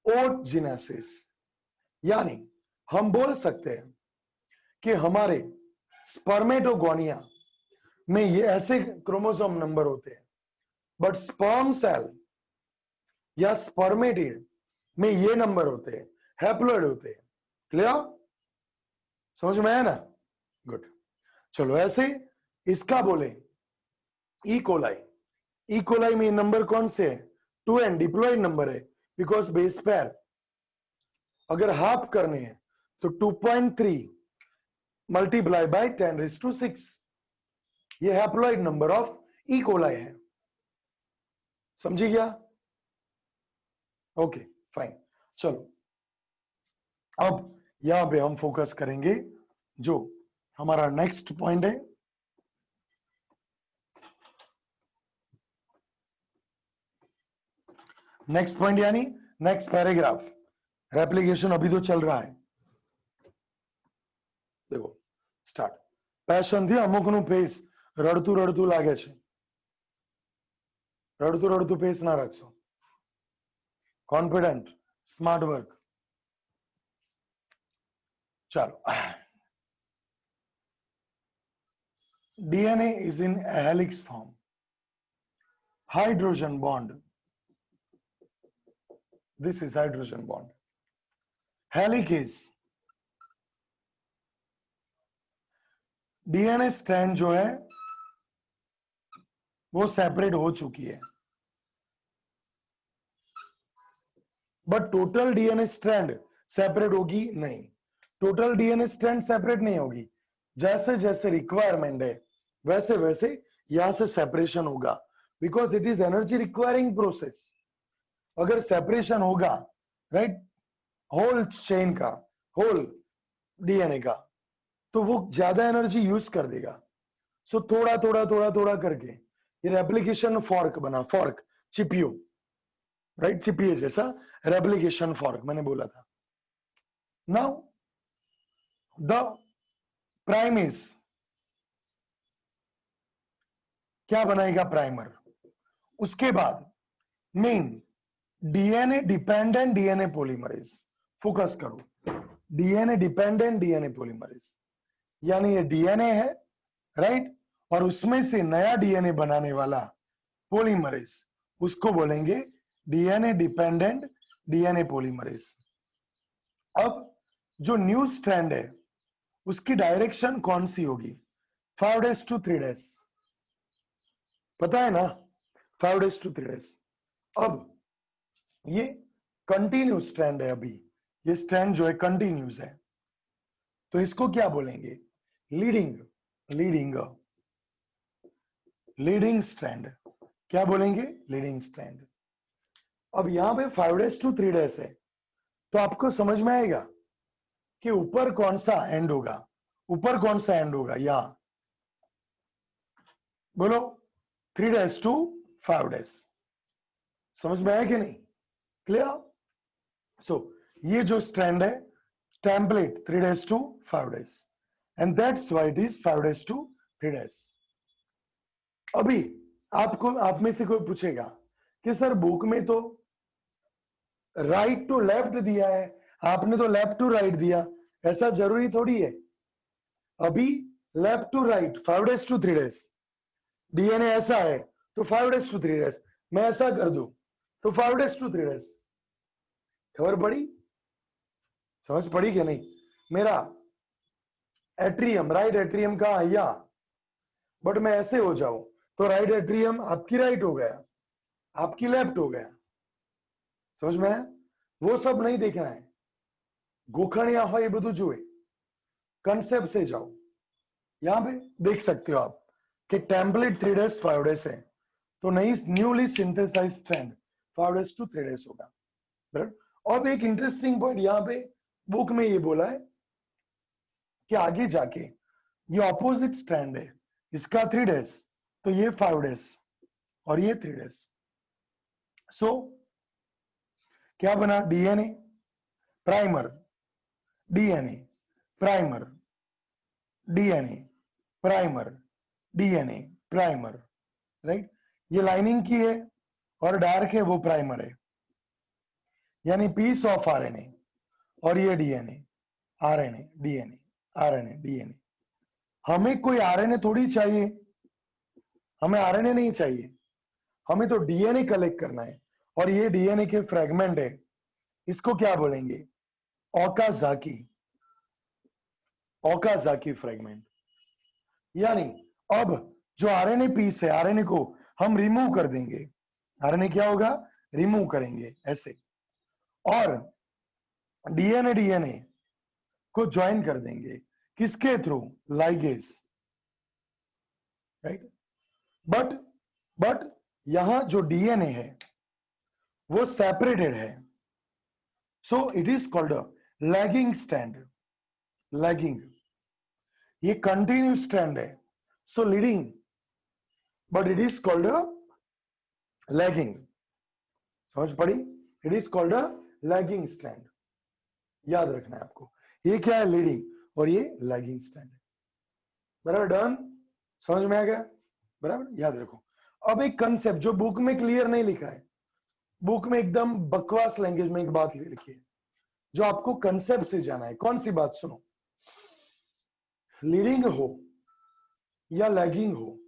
ओटजेनेसिस, यानी हम बोल सकते हैं कि हमारे स्पर्मेटोगोनिया में ये ऐसे क्रोमोसोम नंबर होते हैं, बट स्पर्म सेल या स्पर्मेटिड में ये नंबर होते हैं, हैप्लॉइड होते हैं। क्लियर? समझ में आया ना? गुड। चलो ऐसे इसका बोले ई कोलाई, ई कोलाई में नंबर कौन से है? 2n डिप्लॉयड नंबर है, बिकॉज बेस पेयर अगर हाफ करने हैं तो 2.3 मल्टीप्लाई बाय 10⁶। ये haploid number of E coli है, समझी गया? Okay fine. चलो अब यहां पे हम फोकस करेंगे जो हमारा नेक्स्ट पॉइंट है, नेक्स्ट पॉइंट यानी नेक्स्ट पैराग्राफ, रेप्लिकेशन अभी तो चल रहा है। देखो स्टार्ट, પેશન થી અમુકનું ફેસ રડતું રડતું લાગે છે, રડતું રડતું ફેસ ના રાખશો, કોન્ફિડન્ટ, સ્માર્ટ વર્ક। ચાલો, DNA is in a helix form, hydrogen bond, this is hydrogen bond, helix is DNA strand जो है वो सेपरेट हो चुकी है, but total DNA strand separate होगी नहीं, टोटल डीएनए स्ट्रैंड सेपरेट नहीं होगी, जैसे जैसे रिक्वायरमेंट है वैसे वैसे यहां से सेपरेशन होगा, because it is energy requiring process. अगर सेपरेशन होगा, राइट, होल चेन का, होल डीएनए का, तो वो ज्यादा एनर्जी यूज कर देगा। सो थोड़ा थोड़ा थोड़ा थोड़ा करके ये रेप्लिकेशन फॉर्क बना, फॉर्क, चिपियो, राइट, चिपिए जैसा रेप्लिकेशन फॉर्क मैंने बोला था। नाउ द प्राइमेज क्या बनाएगा, प्राइमर, उसके बाद main DNA dependent DNA polymerase, focus करो, डीएनए डिपेंडेंट डीएनए पॉलीमरेज, यानी ये डीएनए है, राइट, और उसमें से नया डीएनए बनाने वाला पॉलीमरेज, उसको बोलेंगे डीएनए डिपेंडेंट डीएनए पॉलीमरेज। अब जो न्यू स्ट्रैंड है उसकी डायरेक्शन कौन सी होगी, 5 days to 3 days, पता है ना, 5 days to 3 days। अब ये कंटिन्यू स्ट्रैंड है, अभी ये स्ट्रैंड जो है कंटिन्यूस है, तो इसको क्या बोलेंगे, लीडिंग, लीडिंग, लीडिंग स्ट्रैंड, क्या बोलेंगे, लीडिंग स्ट्रैंड। अब यहां पे 5 days to 3 days है, तो आपको समझ में आएगा कि ऊपर कौन सा एंड होगा, ऊपर कौन सा एंड होगा, यहां बोलो 3 days to 5 days, समझ में आया कि नहीं, क्लियर। सो ये जो स्ट्रैंड है, template 3 days to 5 days, and that's why it is 5 days to 3 days। अभी आपको, आप में से कोई पूछेगा कि सर बुक में तो राइट टू लेफ्ट दिया है, आपने तो लेफ्ट टू राइट दिया, ऐसा जरूरी थोड़ी है। अभी left to right 5 days to 3 days, DNA ऐसा है तो 5 days to 3 days, मैं ऐसा कर दूं तो 5 days to 3 days। खबर पड़ी, समझ पड़ी कि नहीं। मेरा एट्रियम, राइट एट्रियम का यहां, बट मैं ऐसे हो जाऊं तो राइट एट्रियम आपकी राइट हो गया, आपकी लेफ्ट हो गया, समझ में है। वो सब नहीं देखना है, गोखणिया हो ये બધું जुए, कंसेप्ट से जाओ। यहां पे देख सकते हो आप कि टेम्पलेट 3 days 5 days है, तो नई newly synthesise strand 5 days to 3 days होगा, बराबर। अब एक इंटरेस्टिंग पॉइंट यहाँ पे बुक में ये बोला है कि आगे जाके ये ऑपोजिट स्ट्रैंड है, इसका 3 days, तो ये 5 days और ये 3 days। सो क्या बना, DNA primer, DNA primer, DNA primer, DNA primer, right. ये लाइनिंग की है और डार्क है वो प्राइमर है, यानी पीस ऑफ आरएनए, और ये DNA, RNA, DNA, RNA, DNA. हमें कोई आरएनए थोड़ी चाहिए, हमें आरएनए नहीं चाहिए, हमें तो डीएनए कलेक्ट करना है, और ये डीएनए के फ्रेगमेंट है, इसको क्या बोलेंगे, ओकाजाकी, ओकाजाकी फ्रेगमेंट। यानी अब जो आरएनए पीस है, आरएनए को हम रिमूव कर देंगे, आरएनए क्या होगा, रिमूव करेंगे ऐसे, और डीएनए डीएनए को ज्वाइन कर देंगे, किसके थ्रू, लाइगेज, राइट। बट यहां जो डीएनए है वो सेपरेटेड है, so it is called a lagging strand, lagging. ये कंटिन्यू स्ट्रैंड है, so leading, but it is called a lagging. समझ पड़ी? It is called a lagging strand, याद रखना है आपको। ये क्या है? लीडिंग, और ये लैगिंग स्ट्रैंड है। बराबर? डन? समझ में आ गया? बराबर, याद रखो। अब एक कंसेप्ट जो बुक में क्लियर नहीं लिखा है, बुक में एकदम बकवास लैंग्वेज में एक बात लिखी है, जो आपको कंसेप्ट से जाना है। कौन सी बात? सुनो, लीडिंग हो या लैगिंग हो,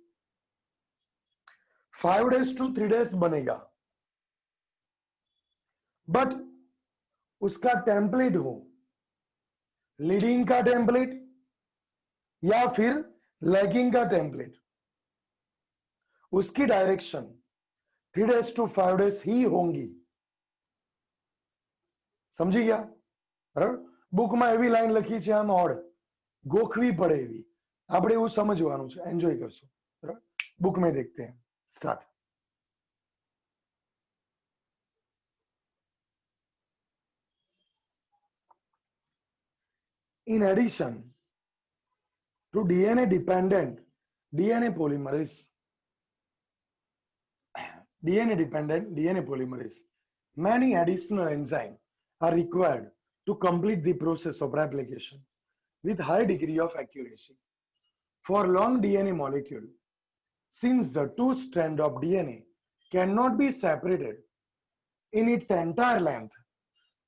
5 days to 3 days बनेगा, बट उसका टेम्पलेट हो लीडिंग का टेम्पलेट या फिर लैगिंग का टेम्पलेट, उसकी डायरेक्शन 3 days to 5 days ही होंगी। समझी गया? બરાબર? બુકમાં એવી લાઈન લખી છે આમ ઓડ ગોખવી પડે એવી, આપણે એવું સમજવાનું છે, એન્જોય કરશું। બરાબર, बुक में देखते हैं। Start. In addition to DNA dependent DNA polymerase, many additional enzymes are required to complete the process of replication with high degree of accuracy. For long DNA molecule, since the two strands of DNA cannot be separated in its entire length,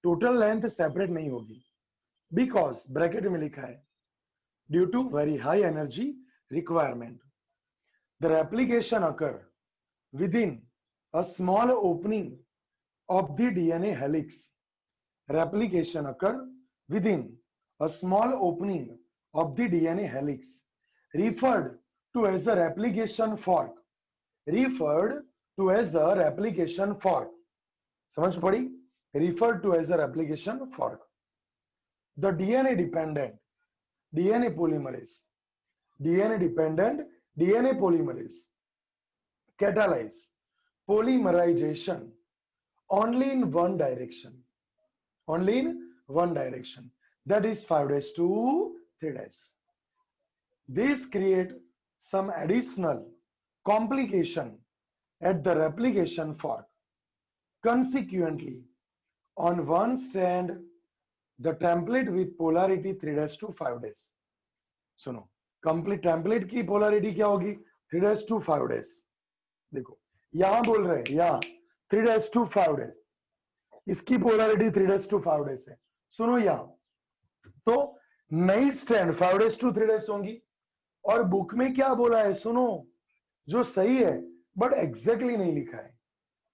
total length separate नहीं होगी, because bracket में लिखा है due to very high energy requirement, the replication occur within a small opening of the DNA helix. Replication occur within a small opening of the DNA helix, referred to as a replication fork. समझ पड़ी? referred to as a replication fork. The DNA dependent DNA polymerase catalyze polymerization only in one direction, that is 5 days to 3 days. This create some additional complication at the replication fork. Consequently, on one strand, the template with polarity 3 days to 5 days. सुनो, complete template की polarity क्या होगी? 3 days to 5 days। देखो यहां बोल रहे हैं, यहां 3 days to 5 days, इसकी पोलैरिटी 3 days to 5 days है। सुनो यहां तो नई स्ट्रैंड 5 days to 3 days होंगी, और बुक में क्या बोला है सुनो, जो सही है बट एग्जैक्टली नहीं लिखा है।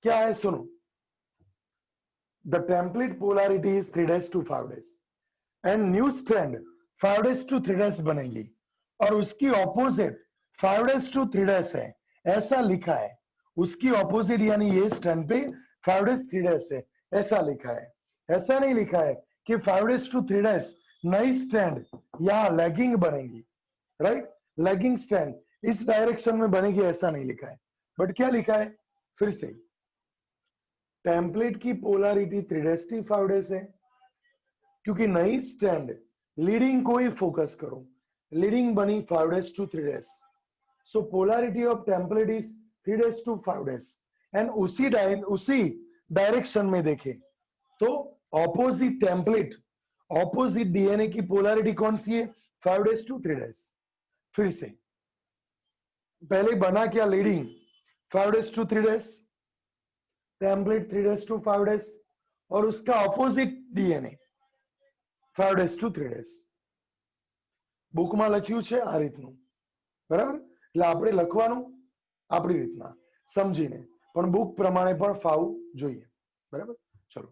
क्या है? सुनो, the template polarity is 3 days to 5 days and new strand 5 days to 3 days बनेगी, और उसकी ऑपोजिट 5 days to 3 days है, ऐसा लिखा है। उसकी ऑपोजिट यानी ये स्ट्रैंड पे 5 days 3 days है, ऐसा लिखा है। ऐसा नहीं लिखा है कि 5 days to 3 days नई स्ट्रैंड यहां लैगिंग बनेगी, राइट? लैगिंग स्ट्रैंड इस डायरेक्शन में बनेगी, ऐसा नहीं लिखा है। बट क्या लिखा है? फिर से टेम्पलेट की पोलैरिटी 3 days to 5 days है, क्योंकि नई स्ट्रैंड लीडिंग को ही फोकस करो, लीडिंग बनी 5 days to 3 days, so polarity of template is 3 days to 5 days। And उसी डायरेक्शन में देखें तो ऑपोजिट टेम्पलेट, ऑपोजिट डीएनए की पोलैरिटी कौन सी है? 5 days to 3 days। फिर से पहले बना क्या? Leading 5 days to 3 days, template 3 days to 5 days, और उसका opposite DNA 5 days to 3 days। બુકમાં લખ્યું છે આ રીતનું, બરાબર? એટલે આપણે લખવાનું આપણી રીતના સમજીને, પણ બુક પ્રમાણે પણ ફાવવું જોઈએ, બરાબર? ચલો,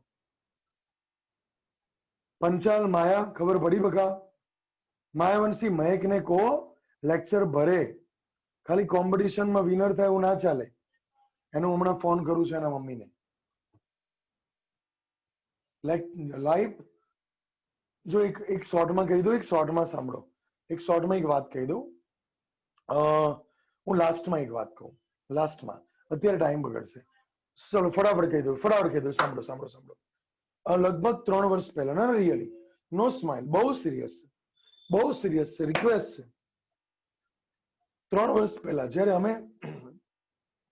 પંચાલ માયા ખબર પડી બકા? માયાવંશી મહેકને કહો લેક્ચર ભરે, ખાલી કોમ્પિટિશનમાં વિનર થાય એવું ના ચાલે। એનું હમણાં ફોન કરું છું એના મમ્મીને। લાઈવ જો એક શોર્ટમાં કહી દો, એક શોર્ટમાં સાંભળો, એક શોર્ટમાં એક વાત કહી દઉં। હું લાસ્ટમાં એક વાત કહું, લાસ્ટમાં, અત્યારે ટાઈમ બગડશે। ચલો ફટાફટ કહી દઉં, સાંભળો સાંભળો સાંભળો। લગભગ 3 વર્ષ પહેલા, ના રિયલી, નો સ્માઇલ, બહુ સિરિયસ છે, રિક્વેસ્ટ છે। 3 વર્ષ પહેલા જ્યારે અમે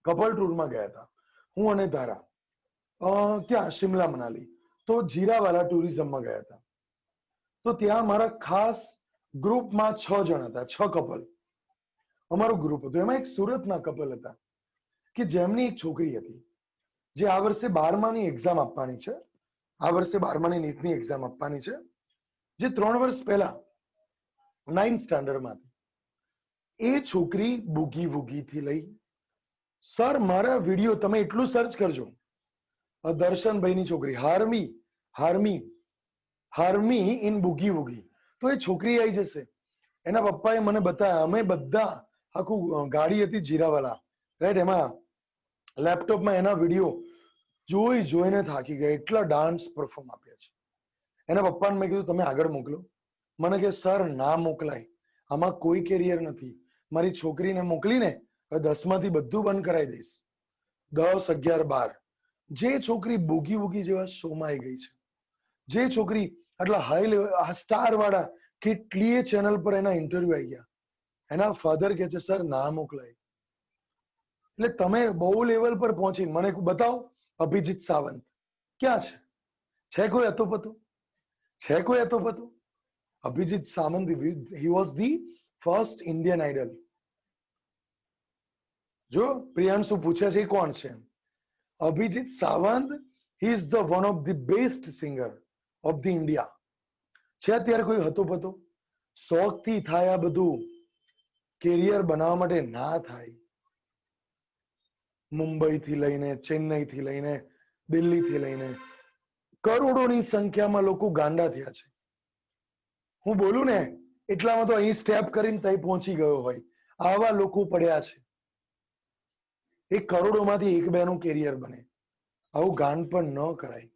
કપલ ટૂરમાં ગયા હતા, હું અને તારા, ક્યાં શિમલા મનાલી. તો જીરાવાલા ટુરિઝમમાં ગયા હતા. તો ત્યાં મારા ખાસ ગ્રુપમાં 6 જણ હતા, 6 કપલ અમારું ગ્રુપ હતું. એમાં એક સુરતના કપલ હતા કે જેમની એક છોકરી હતી જે આ વર્ષે 12માની એક્ઝામ આપવાની છે. આ વર્ષે 12માની નીટની એક્ઝામ આપવાની છે, જે 3 વર્ષ પહેલા 9th સ્ટાન્ડર્ડમાં હતી. એ છોકરી બુગી વુગી થી લઈ, સર મારા વિડીયો તમે એટલું સર્ચ કરજો, દર્શનભાઈની છોકરી હાર્મી, હાર્મી હાર્મી ઇન બુગી વુગી, તો એ છોકરી આવી જશે. એના પપ્પાએ મને બતાવ્યા, અમે બધા આખું ગાડી હતી જીરાવાલા, રાઈટ, એમાં લેપટોપમાં એના વિડીયો જોઈ જોઈને થાકી ગયા, એટલા ડાન્સ પરફોર્મ આપ્યા છે. એના પપ્પાને મેં કીધું તમે આગળ મોકલો. મને કે સર ના મોકલાય, આમાં કોઈ કેરિયર નથી. મારી છોકરીને મોકલીને 10માંથી બધું બંધ કરાવી દઈશ. 10, 11, 12 જે છોકરી બુગી વુગી જેવા શોમાં આવી ગઈ છે, જે છોકરી આટલા હાઈ લેવલ સ્ટાર વાળા કેટલીય ચેનલ પર એના ઇન્ટરવ્યુ આવી ગયા, એના ફાધર કે છે સર ના મોકલાય. એટલે તમે બહુ લેવલ પર પહોંચી મને બતાવો અભિજીત સાવંત ક્યાં છે કોઈ હતો પતો? છે કોઈ હતો પતો? Abhijit Sawant, he was the first Indian Idol. જો પ્રિયાંશુ પૂછે છે કોણ છે? Abhijit Sawant, he is the one of the best singer of the India. છે અત્યારે કોઈ હતો પતો? શોખથી થાય આ બધું, કેરિયર બનાવવા માટે ના થાય. મુંબઈ થી લઈને ચેન્નઈ થી લઈને દિલ્હી થી લઈને કરોડોની સંખ્યામાં લોકો ગાંડા થયા છે. હું બોલું ને એટલામાં તો અહીં સ્ટેપ કરીને તઈ પહોંચી ગયો હોય, આવા લોકો પડ્યા છે. એક કરોડોમાંથી 1-2 નું કેરિયર બને, આવું ગાંડ પણ ન કરાય.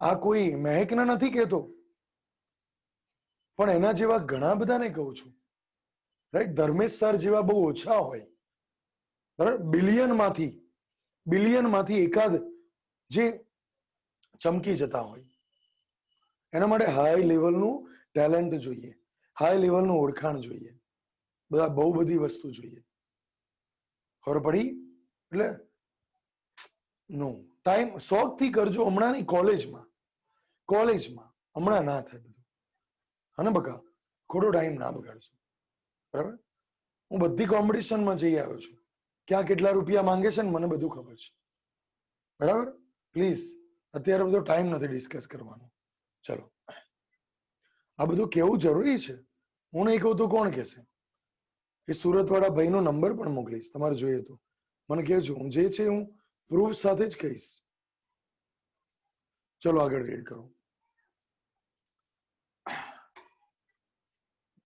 આ કોઈ મહેકને નથી કહેતો, પણ એના જેવા ઘણા બધાને કહું છું, રાઈટ. ધર્મેશ સર જેવા બહુ ઓછા હોય, બરાબર, બિલિયનમાંથી એકાદ જે ચમકી જતા હોય. એના માટે હાઈ લેવલનું ટેલેન્ટ જોઈએ, હાઈ લેવલનું ઓળખાણ જોઈએ, બહુ બધી વસ્તુ જોઈએ. ખબર પડી? એટલે નો ટાઈમ શોખથી કરજો, હમણાં નહીં, કોલેજમાં હમણાં ના થાય બધું. અને બકા ખોટો ટાઈમ ના બગાડશો, બરાબર. હું બધી કોમ્પિટિશનમાં જઈ આવ્યો છું, ક્યાં કેટલા રૂપિયા માંગે છે ને મને બધું ખબર છે, બરાબર. પ્લીઝ અત્યારે બધો ટાઈમ નથી ડિસ્કસ કરવાનો. ચલો, આ બધું કેવું જરૂરી છે. હું નહીં કહું તો કોણ કહેશે? એ સુરત વાળા ભાઈનો નંબર પણ મોકલીશ, તમારે જોઈએ તો મને કહેજો, હું જે છે હું પ્રૂફ સાથે જ કહીશ. ચલો આગળ રીડ કરો.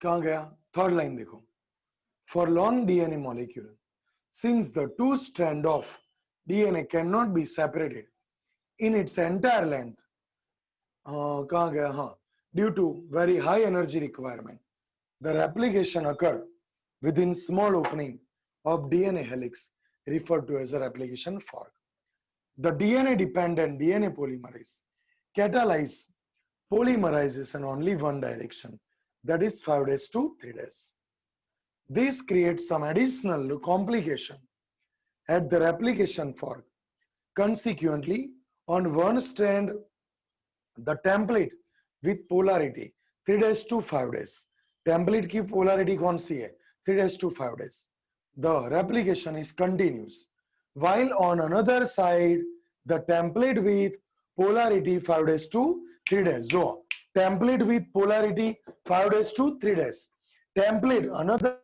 कहां गया? थर्ड लाइन देखो. For long DNA molecule, since the two strand of DNA cannot be separated in its entire length, कहां गया? हाँ, due to very high energy requirement, the replication occur within small opening of DNA helix, referred to as a replication fork. The DNA dependent DNA polymerase catalyze polymerization only one direction, that is 5' to 3'. This creates some additional complication at the replication fork. Consequently, on one strand, the template with polarity 3' to 5'. Template की polarity कौन सी है? 3' to 5'. The replication is continuous. While on another side, the template with polarity 5' to 3'. So, template with polarity 5' to 3'. Template another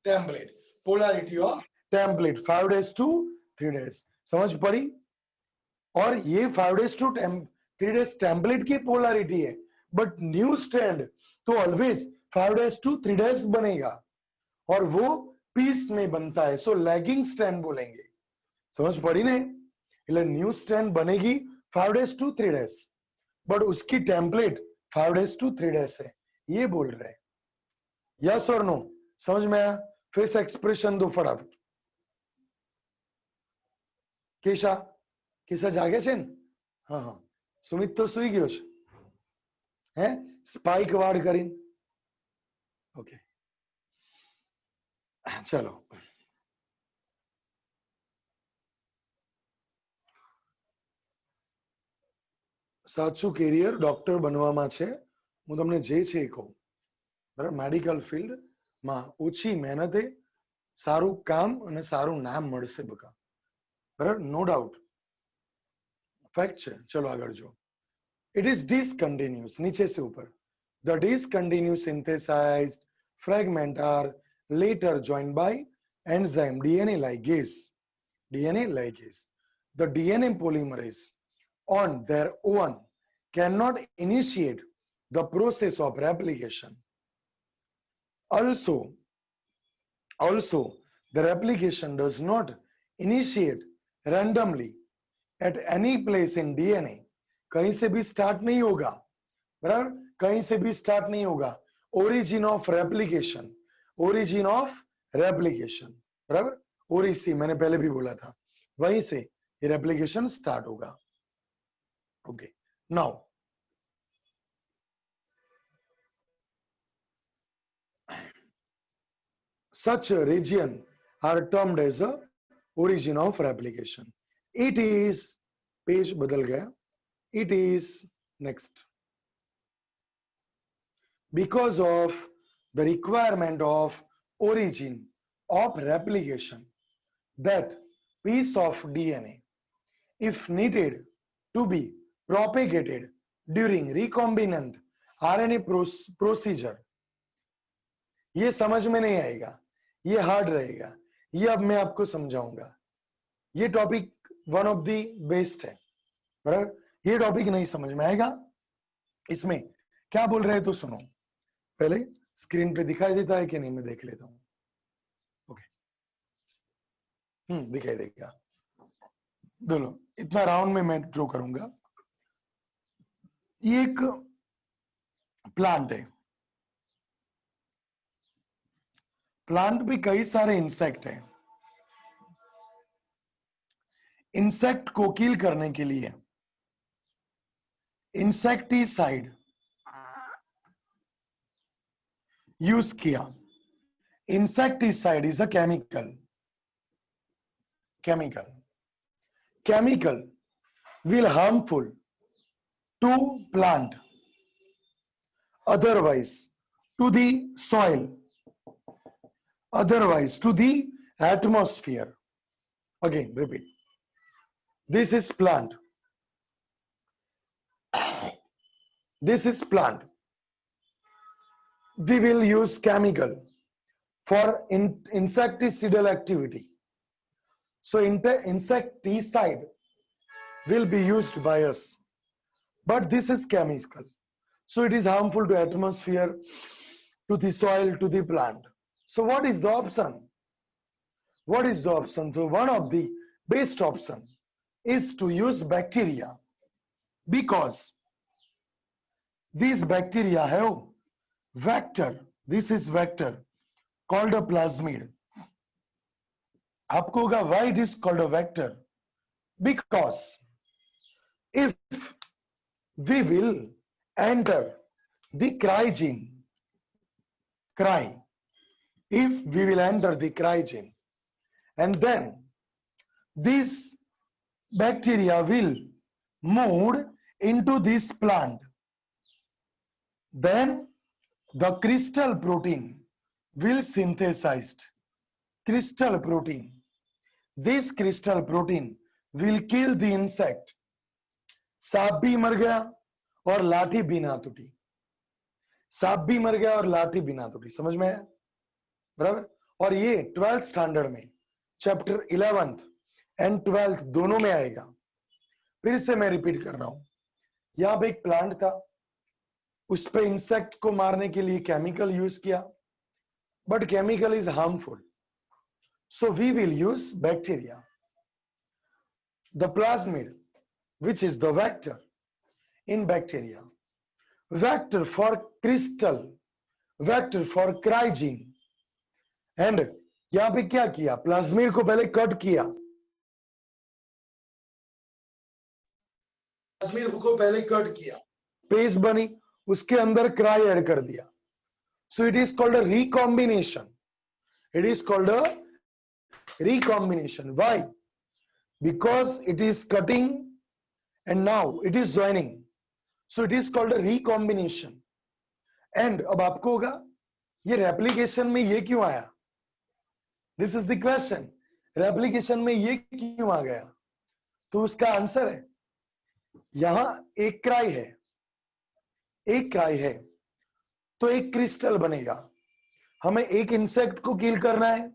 template polarity of template 5' to 3'. समझ पड़ी? और ये 5' to 3' template की polarity है, but new stand तो always 5' to 3' बनेगा और वो पीस में बनता है, सो लैगिंग स्टैंड बोलेंगे. समझ पड़ी ने? એટલે ન્યू स्टैंड बनेगी 5' to 3', बट उसकी टेम्पलेट 5' to 3' है, ये बोल रहे हैं. यस और नो? समझ में आया? फेस एक्सप्रेशन दो फटाफट. કેશા જાગે છે ને? હા હા, સુમિત તો સુઈ ગયો છે હે, સ્પાઇક વાળ કરીને. ઓકે, ચલો સાચું કેરિયર ડોક્ટર બનવામાં છે. હું તમને જે છે એ કહું, બરાબર. મેડિકલ ફિલ્ડમાં ઓછી મહેનતે સારું કામ અને સારું નામ મળશે બકા, બરાબર, નો ડાઉટ, ફેક્ટ છે. ચલો આગળ જો. It is discontinuous, नीचे से ऊपर. The discontinuous synthesized fragment are later joined by enzyme DNA ligase. DNA ligase. The DNA polymerase on their own cannot initiate the process of replication. Also, the replication does not initiate randomly at any place in DNA. कहीं से भी start नहीं होगा, बराबर, कहीं से भी start नहीं होगा. Origin of replication, origin of replication, बराबर, ओरिसी मैंने पहले भी बोला था, वहीं से ये रेप्लिकेशन स्टार्ट होगा. Okay, now such a region are termed as a origin of replication. It is, page बदल गया. It is next. Because of the requirement of origin of replication, that piece of DNA, if needed to be propagated during recombinant RNA procedure, ये समझ में नहीं आएगा, ये hard रहेगा, ये अब मैं आपको समझाऊंगा. ये topic one of the best है, बराबर. ये टॉपिक नहीं समझ में आएगा. इसमें क्या बोल रहे हैं तो सुनो. पहले स्क्रीन पे दिखाई देता है कि नहीं, मैं देख लेता हूं. ओके, दिखाई देगा. दोनों इतना राउंड में मैं ड्रॉ करूंगा. ये एक प्लांट है. प्लांट में कई सारे इंसेक्ट हैं. इंसेक्ट को किल करने के लिए इंसेक्टिसाइड यूज किया. Insecticide is a chemical will harmful to plant, otherwise to the soil, otherwise to the atmosphere. Again repeat, this is plant, this is plant. We will use chemical for insecticidal activity. So insecticide will be used by us, but this is chemical, so it is harmful to atmosphere, to the soil, to the plant. So what is the option? What is the option? So one of the best option is to use bacteria, because these bacteria have vector. This is vector called a plasmid. आपको होगा why it is called a vector? Because if we will enter the cry gene, if we will enter the cry gene, and then this bacteria will move into this plant, then the crystal protein will synthesized. Crystal protein. This crystal protein will kill the insect. सांप भी मर गया और लाठी भी ना टूटी. सांप भी मर गया और लाठी भी ना टूटी. समझ में आया, बराबर. और ये 12th स्टैंडर्ड में चैप्टर 11th एंड 12th दोनों में आएगा. फिर से मैं रिपीट कर रहा हूं. यहां पे एक प्लांट था, उस पे इंसेक्ट को मारने के लिए केमिकल यूज किया, but chemical is harmful, so we will use bacteria. The plasmid, which is the vector in bacteria, vector for crystal, vector for crygene, and यहां पे क्या किया, प्लाज्मिड को पहले कट किया, प्लाज्मिड को पहले कट किया, स्पेस बनी, उसके अंदर क्राई ऐड कर दिया. So it is called a recombination. It is called a recombination. Why? Because it is cutting and now it is joining. So it is called a recombination. And अब आपको होगा ये replication में ये क्यों आया? This is the question. Replication में ये क्यों आ गया? तो उसका आंसर है यहां एक क्राई है तो एक क्रिस्टल बनेगा. हमें एक इंसेक्ट को किल करना है.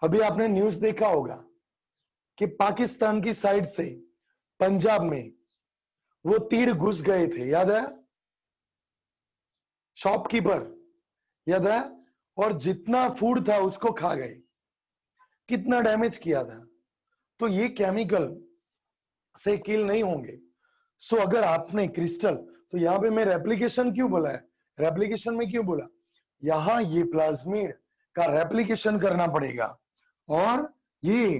अभी आपने न्यूज देखा होगा कि पाकिस्तान की साइड से पंजाब में वो तीर घुस गए थे, याद है? शॉपकीपर, याद है? और जितना फूड था उसको खा गए. कितना डैमेज किया था. तो ये केमिकल से किल नहीं होंगे. सो अगर आपने क्रिस्टल, तो यहां पे मैं रेप्लिकेशन क्यों बोला है? रेप्लिकेशन में क्यों बोला? यहां ये प्लाज्मिड का रेप्लिकेशन करना पड़ेगा और ये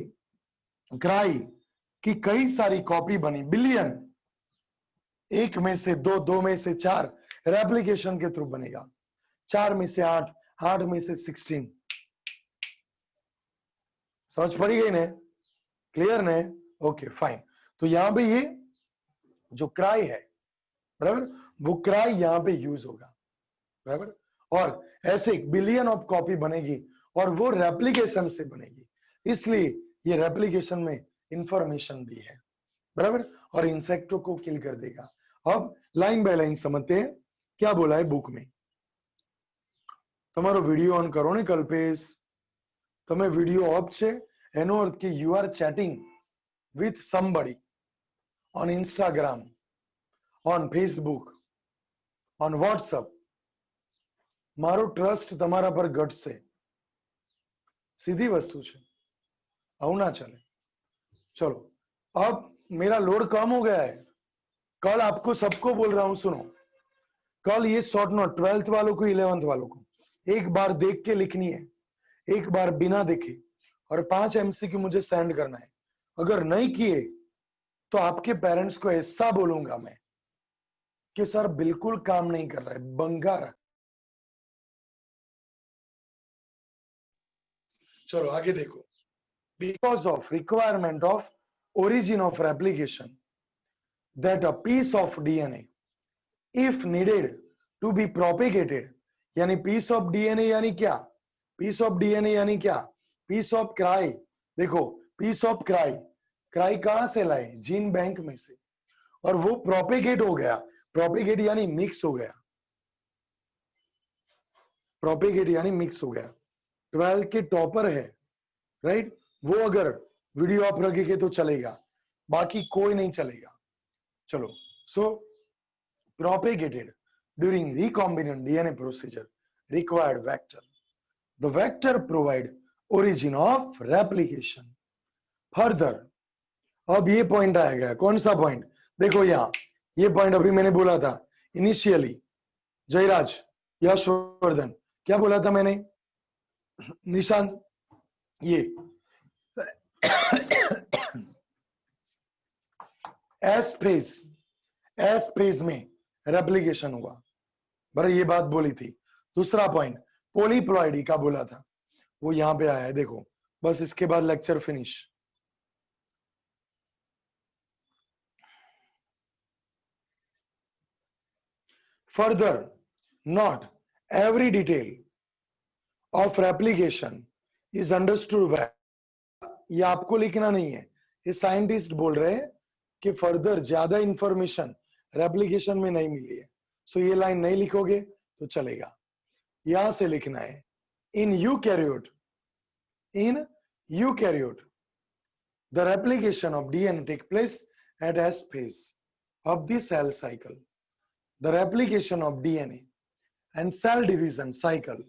क्राई की कई सारी कॉपी बनी, बिलियन, एक में से दो, दो में से चार रेप्लिकेशन के थ्रू बनेगा. 4 में से 8, 8 में से 16. समझ पड़ी गई ने? क्लियर ने? Okay fine. तो यहां पे ये जो क्राई है, बराबर, वो क्राई यहां पे यूज होगा, बराबर. और ऐसे बिलियन ऑफ कॉपी बनेगी और वो रेप्लिकेशन से बनेगी. इसलिए ये रेप्लिकेशन में इंफॉर्मेशन दी है, बराबर, और इंसेक्टों को किल कर देगा. अब लाइन बाय लाइन समझते हैं क्या बोला है बुक में. તમારો વિડિયો ઓન કરો ને કલ્પેશ. તમે વિડિયો ઓફ છે એનો અર્થ કે you are chatting with somebody on Instagram, on Facebook, on WhatsApp. મારો ટ્રસ્ટ તમારા પર ઘટશે. सीधी वस्तु છે, આવું ના ચાલે. चलो अब मेरा लोड कम हो गया है. कल आपको सबको बोल रहा हूं, सुनो, कल ये शॉर्ट नोट 12th वालों को, 11th वालों को एक बार देख के लिखनी है, एक बार बिना देखे, और 5 एमसीक्यू मुझे सेंड करना है. अगर नहीं किए तो आपके पेरेंट्स को ऐसा बोलूंगा मैं कि सर बिल्कुल काम नहीं कर रहा है, बंगार. चलो आगे देखो. Because of requirement of origin of replication, that a piece of DNA, if needed to be propagated, यानी piece of DNA यानी क्या? piece of DNA यानी क्या? piece of cry. देखो piece of cry, cry कहां से लाए? जीन बैंक में से. और वो प्रोपेगेट हो गया. प्रोपेगेट यानी मिक्स हो गया. प्रोपेगेट यानी मिक्स हो गया. 12 के टॉपर है, राइट? वो अगर वीडियो आप रखेंगे तो चलेगा, बाकी कोई नहीं चलेगा. चलो, सो propagated during recombinant DNA procedure required vector. The vector provide origin of replication. Further, अब ये पॉइंट आएगा. कौन सा पॉइंट? देखो यहां ये पॉइंट अभी मैंने बोला था इनिशियली. जयराज, यशवर्धन, क्या बोला था मैंने? निशांत, ये एस फेज में रेप्लिकेशन हुआ, बराबर, ये बात बोली थी. दूसरा पॉइंट पॉलीप्लॉइडी का बोला था, वो यहां पे आया है. देखो बस इसके बाद lecture finish. Further, not every detail of replication is understood by, ये आपको लिखना नहीं है, ये साइंटिस्ट बोल रहे हैं कि फर्दर ज्यादा इंफॉर्मेशन रेप्लिकेशन में नहीं मिली है. सो ये लाइन नहीं लिखोगे तो चलेगा. यहां से लिखना है in eukaryote the replication of DNA take place at S phase of the cell cycle. The replication of DNA and cell division cycle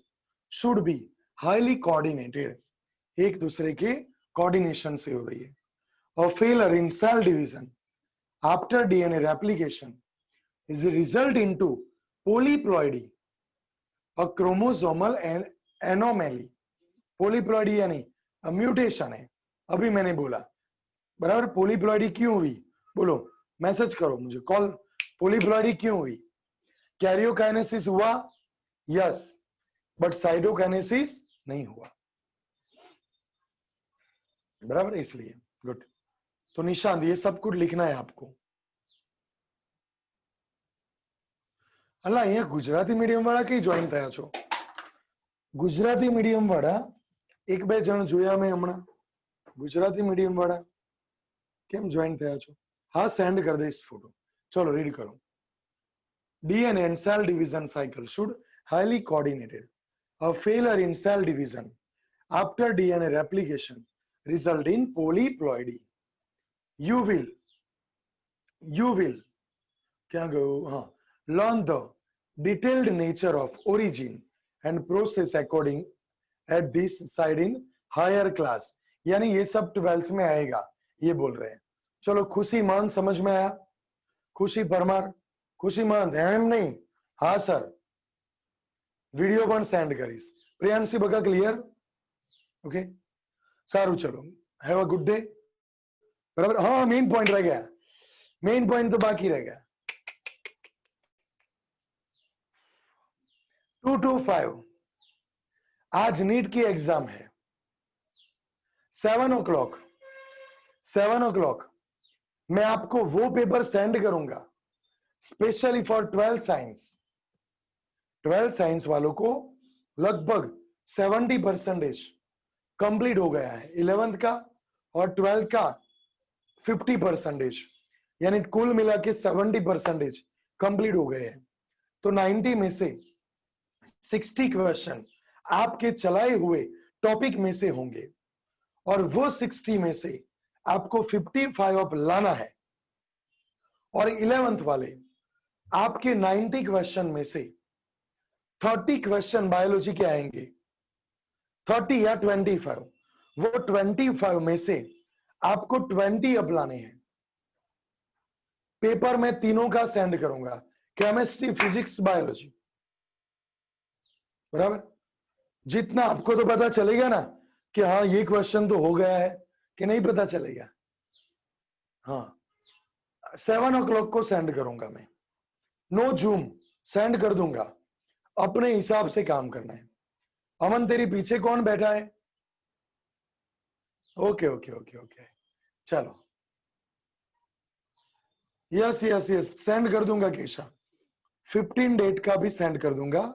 should be highly coordinated. एक दूसरे के कोऑर्डिनेशन से हो रही है. A failure in cell division after DNA replication is a result into polyploidy, a chromosomal anomaly. polyploidy यानी mutation है. अभी मैंने बोला, बराबर. पोलीप्लॉइडी क्यों हुई? बोलो, मैसेज करो मुझे, कॉल. पोलीप्लॉइडी क्यों हुई? कैरियोकाइनेसिस हुआ, यस. बट साइटोकाइनेसिस नहीं हुआ, बराबर, इसलिए गुड। तो निशांत ये सब कुछ लिखना है आपको। अल्लाह ये गुजराती मीडियम वाला कई ज्वाइन થયા છો? गुजराती मीडियम वाला एक બે જણ જોયા મેં હમણાં, गुजराती मीडियम वाला કેમ ज्वाइन થયા છો? हाँ सेंड कर दे इस फोटो। चलो रीड करो। DNA and cell division cycle should highly coordinated. A failure in cell division after DNA replication result in polyploidy. You will क्या गयो, हाँ, learn the detailed nature of origin and process according at this side in higher class. यानी ये सब 12th में आएगा, ये बोल रहे हैं। चलो खुशी मान समझ में आया? खुशी परमार, खुशी मान एम नहीं, हाँ सर, वीडियो पण सेंड करीश। प्रियांशी बगा क्लियर? ओके सारू, चलो हैव अ गुड डे। बराबर, हाँ मेन पॉइंट रह गया, मेन पॉइंट तो बाकी रह गया। 225 आज नीट की एग्जाम है। 7 o'clock मैं आपको वो पेपर सेंड करूंगा specially for 12th science. 12th science वालों को लगभग 70% कंप्लीट हो गया है, 11th का और 12th का 50%, यानी कुल मिला के 70% कंप्लीट हो गए हैं। तो 90 में से 60 क्वेश्चन आपके चलाए हुए टॉपिक में से होंगे और वो 60 में से आपको 55 लाना है। और 11th वाले आपके 90 क्वेश्चन में से 30 क्वेश्चन बायोलॉजी के आएंगे, 30 या 25। वो 25 में से आपको 20 अब लाने हैं। पेपर में तीनों का सेंड करूंगा, केमिस्ट्री, फिजिक्स, बायोलॉजी, बराबर। जितना आपको तो पता चलेगा ना कि हाँ ये क्वेश्चन तो हो गया है, कि नहीं पता चलेगा? हाँ 7 o'clock को सेंड करूंगा मैं, नो जूम, सेंड कर दूंगा। अपने हिसाब से काम करना है। अमन तेरी पीछे कौन बैठा है? ओके ओके ओके ओके, चलो यस यस यस, सेंड कर दूंगा केशा। 15 डेट का भी सेंड कर दूंगा।